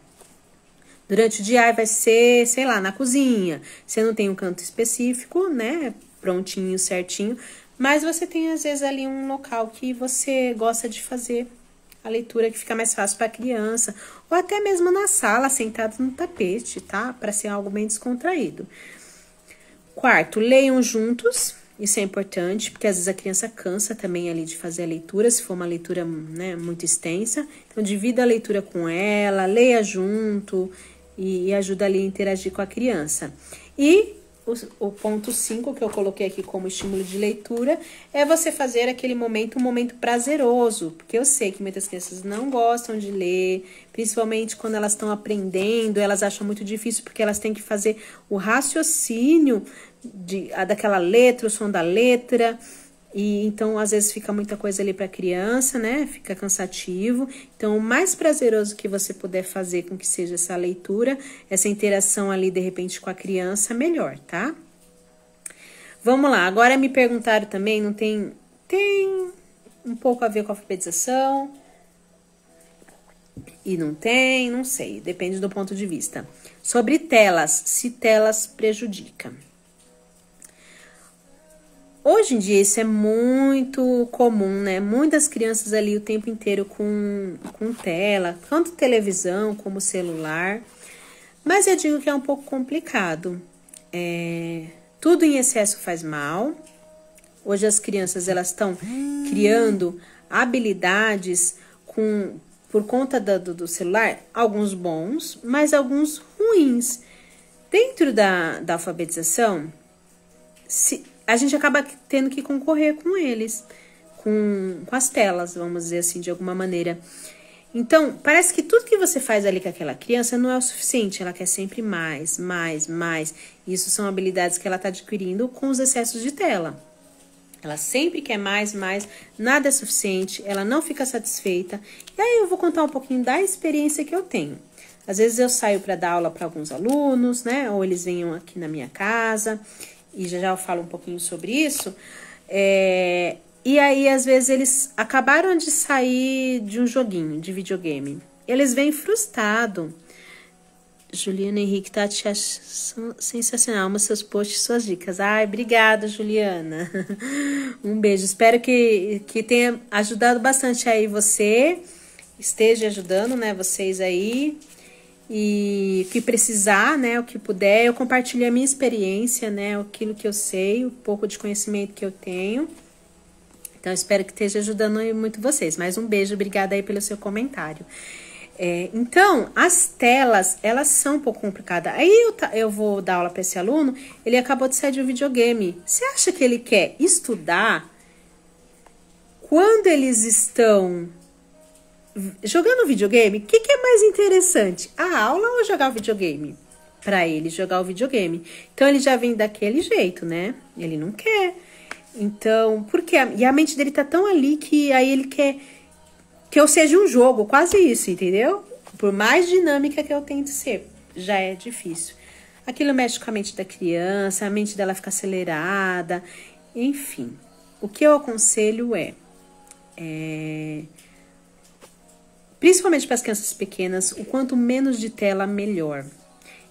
Durante o dia vai ser, sei lá, na cozinha. Você não tem um canto específico, né, prontinho, certinho, mas você tem, às vezes, ali um local que você gosta de fazer a leitura, que fica mais fácil para a criança, ou até mesmo na sala, sentado no tapete, tá? Para ser algo bem descontraído. Quarto, leiam juntos, isso é importante, porque às vezes a criança cansa também ali de fazer a leitura, se for uma leitura, né, muito extensa. Então, divida a leitura com ela, leia junto e ajuda ali a interagir com a criança. E o ponto 5 que eu coloquei aqui como estímulo de leitura é você fazer aquele momento um momento prazeroso, porque eu sei que muitas crianças não gostam de ler, principalmente quando elas estão aprendendo, elas acham muito difícil porque elas têm que fazer o raciocínio daquela letra, o som da letra, e então às vezes fica muita coisa ali para criança, né? Fica cansativo. Então, o mais prazeroso que você puder fazer com que seja essa leitura, essa interação ali de repente com a criança, melhor, tá? Vamos lá. Agora me perguntaram também, não tem um pouco a ver com a alfabetização e não tem, não sei, depende do ponto de vista. Sobre telas, se telas prejudicam. Hoje em dia isso é muito comum, né? Muitas crianças ali o tempo inteiro com tela, tanto televisão como celular. Mas eu digo que é um pouco complicado. Tudo em excesso faz mal. Hoje as crianças elas estão criando habilidades por conta do celular, alguns bons, mas alguns ruins. Dentro da alfabetização, a gente acaba tendo que concorrer com eles, com as telas, vamos dizer assim, de alguma maneira. Então, parece que tudo que você faz ali com aquela criança não é o suficiente, ela quer sempre mais, mais, mais. Isso são habilidades que ela está adquirindo com os excessos de tela. Ela sempre quer mais, mais, nada é suficiente, ela não fica satisfeita. E aí eu vou contar um pouquinho da experiência que eu tenho. Às vezes eu saio para dar aula para alguns alunos, né? Ou eles venham aqui na minha casa, e já eu falo um pouquinho sobre isso. E aí, às vezes, eles acabaram de sair de um joguinho, de videogame. Eles vêm frustrados. Juliana Henrique tá te achando sensacional. Amo seus posts, suas dicas. Ai, obrigada, Juliana. Um beijo. Espero que tenha ajudado bastante aí você. Esteja ajudando, né, vocês aí. E o que precisar, né, o que puder. Eu compartilho a minha experiência, né, aquilo que eu sei, o pouco de conhecimento que eu tenho. Então, espero que esteja ajudando muito vocês. Mais um beijo, obrigada aí pelo seu comentário. Então, as telas, elas são um pouco complicadas. Aí eu vou dar aula para esse aluno, ele acabou de sair de um videogame. Você acha que ele quer estudar quando eles estão jogando videogame? O que é mais interessante? A aula ou jogar o videogame? Para ele, jogar o videogame. Então, ele já vem daquele jeito, né? Ele não quer. Então, porque e a mente dele tá tão ali que aí ele quer que eu seja um jogo, quase isso, entendeu? Por mais dinâmica que eu tente ser, já é difícil. Aquilo mexe com a mente da criança, a mente dela fica acelerada, enfim. O que eu aconselho principalmente para as crianças pequenas, o quanto menos de tela, melhor.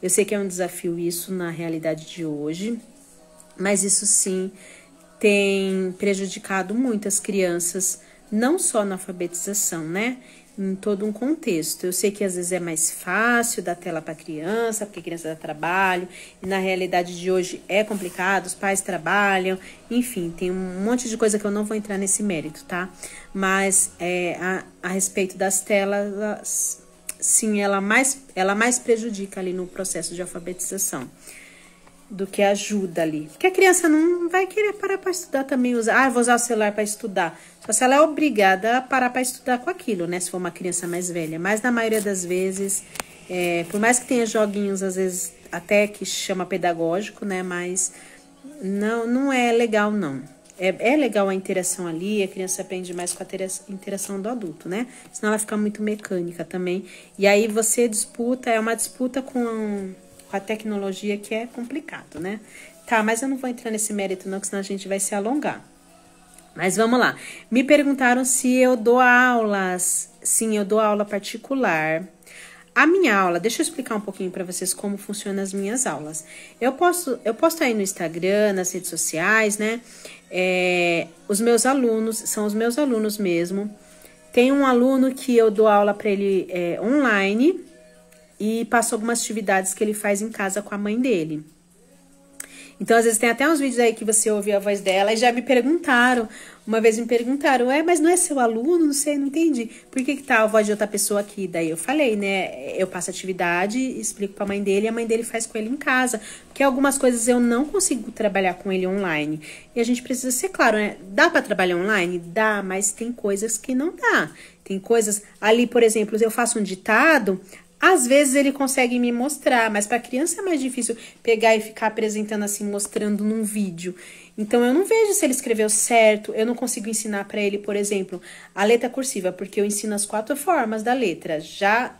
Eu sei que é um desafio isso na realidade de hoje, mas isso sim tem prejudicado muitas crianças, não só na alfabetização, né? Em todo um contexto. Eu sei que às vezes é mais fácil dar tela para criança, porque a criança dá trabalho, e na realidade de hoje é complicado, os pais trabalham, enfim, tem um monte de coisa que eu não vou entrar nesse mérito, tá? Mas a respeito das telas, sim, ela mais prejudica ali no processo de alfabetização do que ajuda ali. Porque a criança não vai querer parar para estudar também. Vou usar o celular para estudar. Só se ela é obrigada a parar para estudar com aquilo, né? Se for uma criança mais velha. Mas na maioria das vezes, por mais que tenha joguinhos, às vezes até que chama pedagógico, né? Mas não é legal, não. É legal a interação ali, a criança aprende mais com a interação do adulto, né? Senão ela fica muito mecânica também. E aí você é uma disputa com a tecnologia, que é complicado, né? Tá, mas eu não vou entrar nesse mérito não, que senão a gente vai se alongar. Mas vamos lá. Me perguntaram se eu dou aulas. Sim, eu dou aula particular. A minha aula, deixa eu explicar um pouquinho para vocês como funcionam as minhas aulas. Eu posto aí no Instagram, nas redes sociais, né? Os meus alunos, são os meus alunos mesmo. Tem um aluno que eu dou aula para ele online, e passo algumas atividades que ele faz em casa com a mãe dele. Então, às vezes, tem até uns vídeos aí que você ouve a voz dela e já me perguntaram. Uma vez me perguntaram, mas não é seu aluno? Não sei, não entendi. Por que tá a voz de outra pessoa aqui? Daí eu falei, né? Eu passo atividade, explico pra mãe dele e a mãe dele faz com ele em casa. Porque algumas coisas eu não consigo trabalhar com ele online. E a gente precisa ser claro, né? Dá pra trabalhar online? Dá, mas tem coisas que não dá. Tem coisas... Ali, por exemplo, eu faço um ditado... Às vezes ele consegue me mostrar, mas para criança é mais difícil pegar e ficar apresentando assim, mostrando num vídeo. Então eu não vejo se ele escreveu certo, eu não consigo ensinar para ele, por exemplo, a letra cursiva, porque eu ensino as 4 formas da letra. Já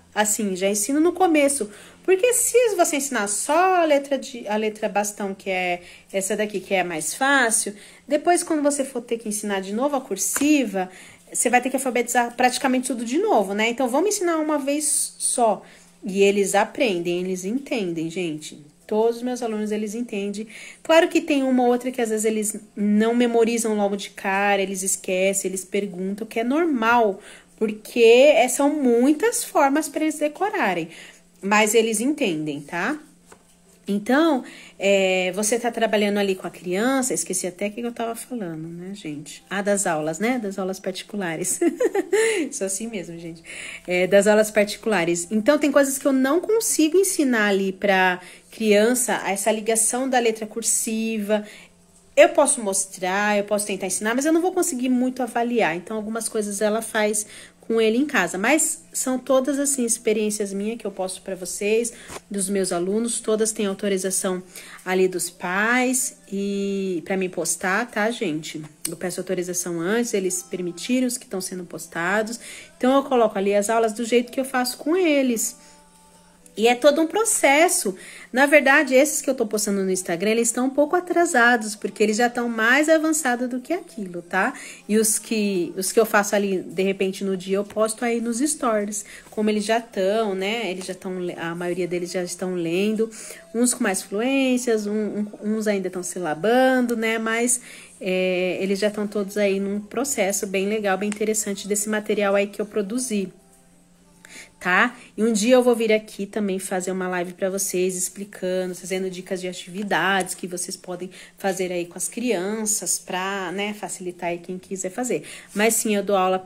ensino no começo. Porque se você ensinar só a letra bastão, que é essa daqui, que é a mais fácil, depois quando você for ter que ensinar de novo a cursiva, você vai ter que alfabetizar praticamente tudo de novo, né? Então, vamos ensinar uma vez só. E eles aprendem, eles entendem, gente. Todos os meus alunos, eles entendem. Claro que tem uma ou outra que às vezes eles não memorizam logo de cara, eles esquecem, eles perguntam, que é normal. Porque são muitas formas para eles decorarem. Mas eles entendem, tá? Então, você tá trabalhando ali com a criança, esqueci até o que eu tava falando, né, gente? Das aulas, né? Das aulas particulares. Sou assim mesmo, gente. Das aulas particulares. Então, tem coisas que eu não consigo ensinar ali pra criança, essa ligação da letra cursiva. Eu posso mostrar, eu posso tentar ensinar, mas eu não vou conseguir muito avaliar. Então, algumas coisas ela faz com ele em casa. Mas são todas, assim, experiências minhas que eu posto para vocês, dos meus alunos. Todas têm autorização ali dos pais e para mim postar, tá, gente? Eu peço autorização antes, eles permitiram os que estão sendo postados. Então, eu coloco ali as aulas do jeito que eu faço com eles. E é todo um processo. Na verdade, esses que eu tô postando no Instagram, eles estão um pouco atrasados, porque eles já estão mais avançados do que aquilo, tá? E os que eu faço ali, de repente, no dia, eu posto aí nos stories. Como eles já estão, né? Eles já estão, a maioria deles já estão lendo. Uns com mais fluências, uns ainda estão silabando, né? Mas eles já estão todos aí num processo bem legal, bem interessante desse material aí que eu produzi. Tá? E um dia eu vou vir aqui também fazer uma live para vocês, explicando, fazendo dicas de atividades que vocês podem fazer aí com as crianças para, né, facilitar aí quem quiser fazer. Mas sim, eu dou aula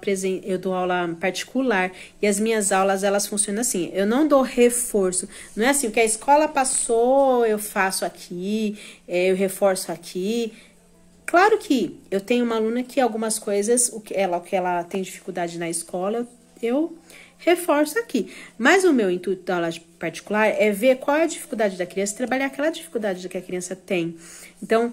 particular e as minhas aulas, elas funcionam assim, eu não dou reforço, não é assim, o que a escola passou, eu faço aqui, eu reforço aqui. Claro que eu tenho uma aluna que algumas coisas, o que ela tem dificuldade na escola, eu reforço aqui. Mas o meu intuito da aula particular é ver qual é a dificuldade da criança, trabalhar aquela dificuldade que a criança tem. Então,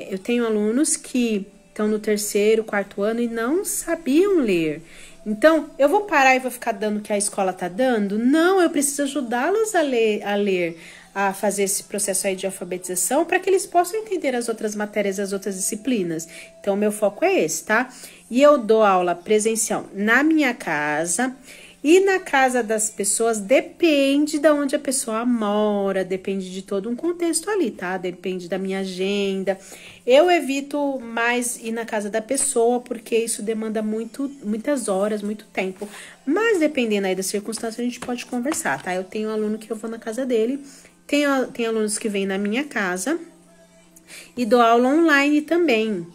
eu tenho alunos que estão no 3º, 4º ano e não sabiam ler. Então, eu vou parar e vou ficar dando o que a escola tá dando? Não, eu preciso ajudá-los a ler, a fazer esse processo aí de alfabetização para que eles possam entender as outras matérias, as outras disciplinas. Então, o meu foco é esse, tá? E eu dou aula presencial na minha casa e na casa das pessoas, depende de onde a pessoa mora, depende de todo um contexto ali, tá? Depende da minha agenda. Eu evito mais ir na casa da pessoa, porque isso demanda muitas horas, muito tempo. Mas dependendo aí das circunstâncias, a gente pode conversar, tá? Eu tenho um aluno que eu vou na casa dele, tem alunos que vêm na minha casa e dou aula online também.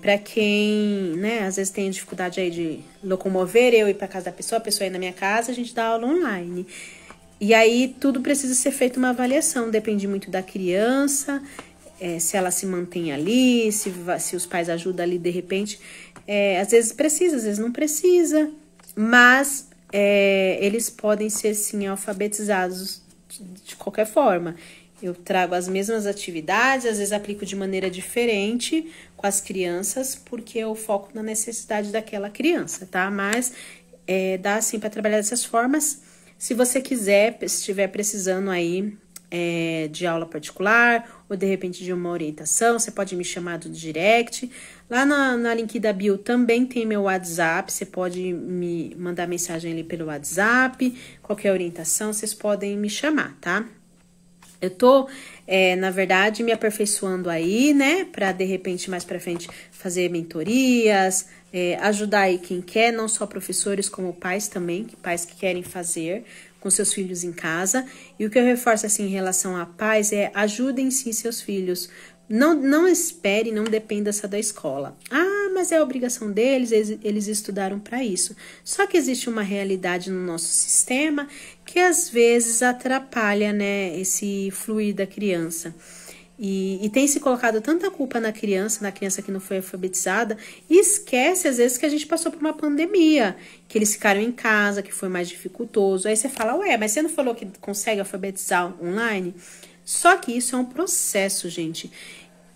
Para quem, né, às vezes tem dificuldade aí de locomover, eu ir para casa da pessoa, a pessoa ir na minha casa, a gente dá aula online. E aí tudo precisa ser feito uma avaliação, depende muito da criança, se ela se mantém ali, se os pais ajudam ali de repente. Às vezes precisa, às vezes não precisa, mas eles podem ser sim alfabetizados de qualquer forma. Eu trago as mesmas atividades, às vezes aplico de maneira diferente com as crianças, porque eu foco na necessidade daquela criança, tá? Mas dá assim para trabalhar dessas formas. Se você quiser, se estiver precisando aí de aula particular ou de repente de uma orientação, você pode me chamar do direct. Lá na link da bio também tem meu WhatsApp, você pode me mandar mensagem ali pelo WhatsApp, qualquer orientação, vocês podem me chamar, tá? Eu tô, na verdade, me aperfeiçoando aí, né, para de repente mais para frente fazer mentorias, ajudar aí quem quer, não só professores como pais também, pais que querem fazer com seus filhos em casa. E o que eu reforço assim em relação à paz é ajudem sim seus filhos. Não espere, não dependa só da escola. Ah, mas é a obrigação deles, eles estudaram para isso. Só que existe uma realidade no nosso sistema que às vezes atrapalha, né, esse fluir da criança. E tem se colocado tanta culpa na criança que não foi alfabetizada, e esquece às vezes que a gente passou por uma pandemia, que eles ficaram em casa, que foi mais dificultoso. Aí você fala, ué, mas você não falou que consegue alfabetizar online? Só que isso é um processo, gente.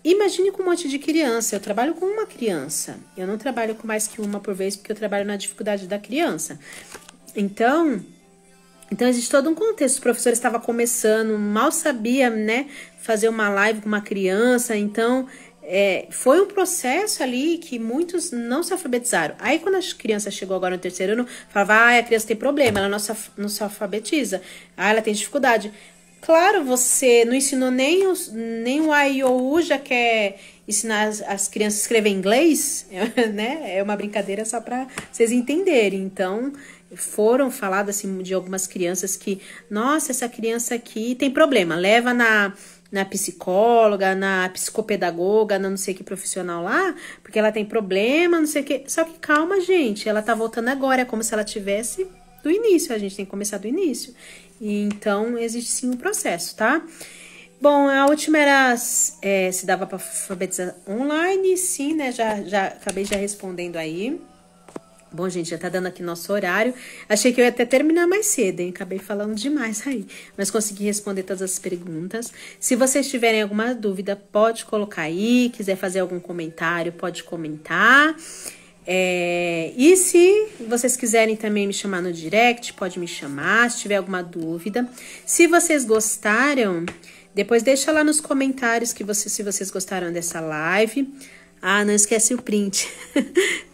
Imagine com um monte de criança. Eu trabalho com uma criança. Eu não trabalho com mais que uma por vez, porque eu trabalho na dificuldade da criança. Então existe todo um contexto. O professor estava começando, mal sabia, né, fazer uma live com uma criança. Então, foi um processo ali que muitos não se alfabetizaram. Aí, quando a criança chegou agora no terceiro ano, falava, a criança tem problema, ela não se alfabetiza. Ela tem dificuldade. Claro, você não ensinou nem o A, I, O, U, já quer ensinar as crianças a escrever inglês, né? É uma brincadeira só para vocês entenderem. Então, foram faladas assim, de algumas crianças que, nossa, essa criança aqui tem problema, leva na psicóloga, na psicopedagoga, na não sei que profissional lá, porque ela tem problema, não sei o que. Só que calma, gente, ela tá voltando agora, é como se ela tivesse do início, a gente tem que começar do início. E então, existe sim um processo, tá? Bom, a última era se dava para alfabetizar online, sim, né? Já acabei já respondendo aí. Bom, gente, já tá dando aqui nosso horário. Achei que eu ia até terminar mais cedo, hein? Acabei falando demais aí. Mas consegui responder todas as perguntas. Se vocês tiverem alguma dúvida, pode colocar aí. Quiser fazer algum comentário, pode comentar. E se vocês quiserem também me chamar no direct, pode me chamar, se tiver alguma dúvida. Se vocês gostaram, depois deixa lá nos comentários se vocês gostaram dessa live. Ah, não esquece o print.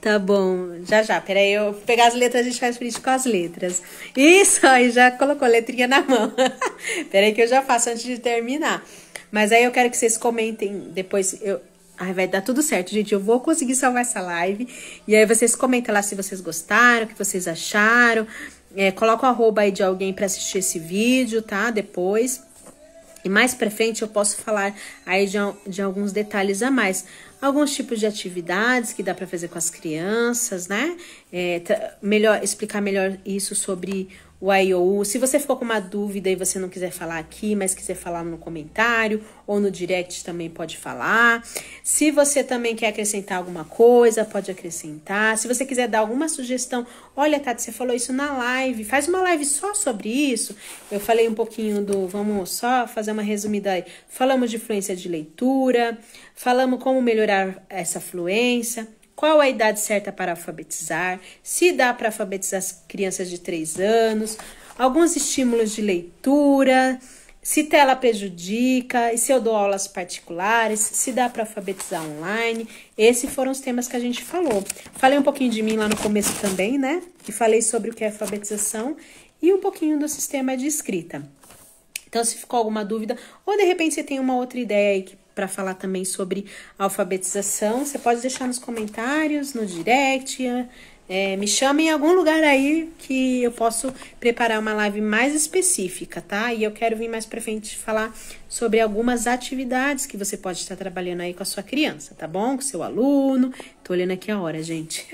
Tá bom, já. Peraí, eu vou pegar as letras e a gente faz print com as letras. Isso, aí já colocou a letrinha na mão. Peraí que eu já faço antes de terminar. Mas aí eu quero que vocês comentem depois. Vai dar tudo certo, gente. Eu vou conseguir salvar essa live. E aí vocês comentam lá se vocês gostaram, o que vocês acharam. Coloca o arroba aí de alguém para assistir esse vídeo, tá? Depois. E mais pra frente eu posso falar aí de alguns detalhes a mais. Alguns tipos de atividades que dá para fazer com as crianças, né? Explicar melhor isso sobre o A, I, O, U. Se você ficou com uma dúvida e você não quiser falar aqui, mas quiser falar no comentário ou no direct também pode falar. Se você também quer acrescentar alguma coisa, pode acrescentar. Se você quiser dar alguma sugestão, olha, Tati, você falou isso na live, faz uma live só sobre isso. Eu falei um pouquinho vamos só fazer uma resumida aí. Falamos de fluência de leitura, falamos como melhorar essa fluência. Qual a idade certa para alfabetizar? Se dá para alfabetizar as crianças de 3 anos? Alguns estímulos de leitura? Se tela prejudica? E se eu dou aulas particulares? Se dá para alfabetizar online? Esses foram os temas que a gente falou. Falei um pouquinho de mim lá no começo também, né? E falei sobre o que é alfabetização e um pouquinho do sistema de escrita. Então, se ficou alguma dúvida, ou de repente você tem uma outra ideia aí para falar também sobre alfabetização, você pode deixar nos comentários, no direct, me chama em algum lugar aí que eu posso preparar uma live mais específica, tá? E eu quero vir mais pra frente falar sobre algumas atividades que você pode estar trabalhando aí com a sua criança, tá bom? Com o seu aluno. Tô olhando aqui a hora, gente.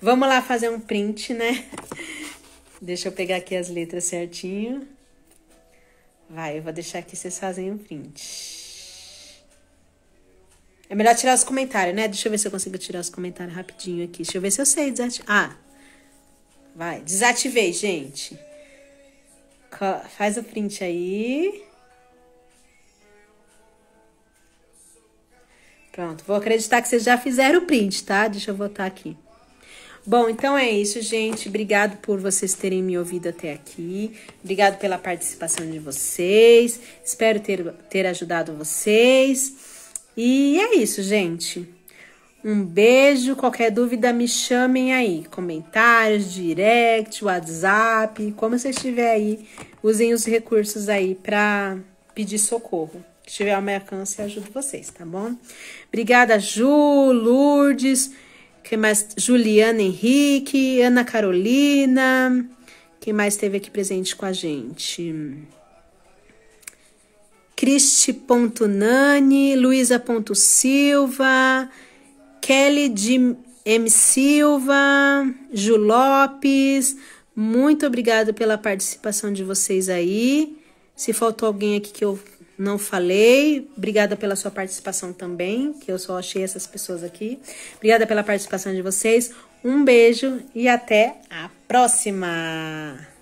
Vamos lá fazer um print, né? Deixa eu pegar aqui as letras certinho. Eu vou deixar aqui, vocês fazem um print. É melhor tirar os comentários, né? Deixa eu ver se eu consigo tirar os comentários rapidinho aqui. Deixa eu ver se eu sei desativar. Desativei, gente. Faz o print aí. Pronto, vou acreditar que vocês já fizeram o print, tá? Deixa eu botar aqui. Bom, então é isso, gente. Obrigado por vocês terem me ouvido até aqui. Obrigado pela participação de vocês. Espero ter ajudado vocês. E é isso, gente. Um beijo. Qualquer dúvida, me chamem aí. Comentários, direct, WhatsApp, como você estiver aí. Usem os recursos aí para pedir socorro. Se tiver ao meu alcance, eu ajudo vocês, tá bom? Obrigada, Ju, Lourdes, quem mais? Juliana Henrique, Ana Carolina, Quem mais esteve aqui presente com a gente? Cristi.nani, Luísa.silva, Kelly de M. Silva, Ju Lopes. Muito obrigada pela participação de vocês aí. Se faltou alguém aqui que eu não falei, obrigada pela sua participação também, que eu só achei essas pessoas aqui. Obrigada pela participação de vocês. Um beijo e até a próxima!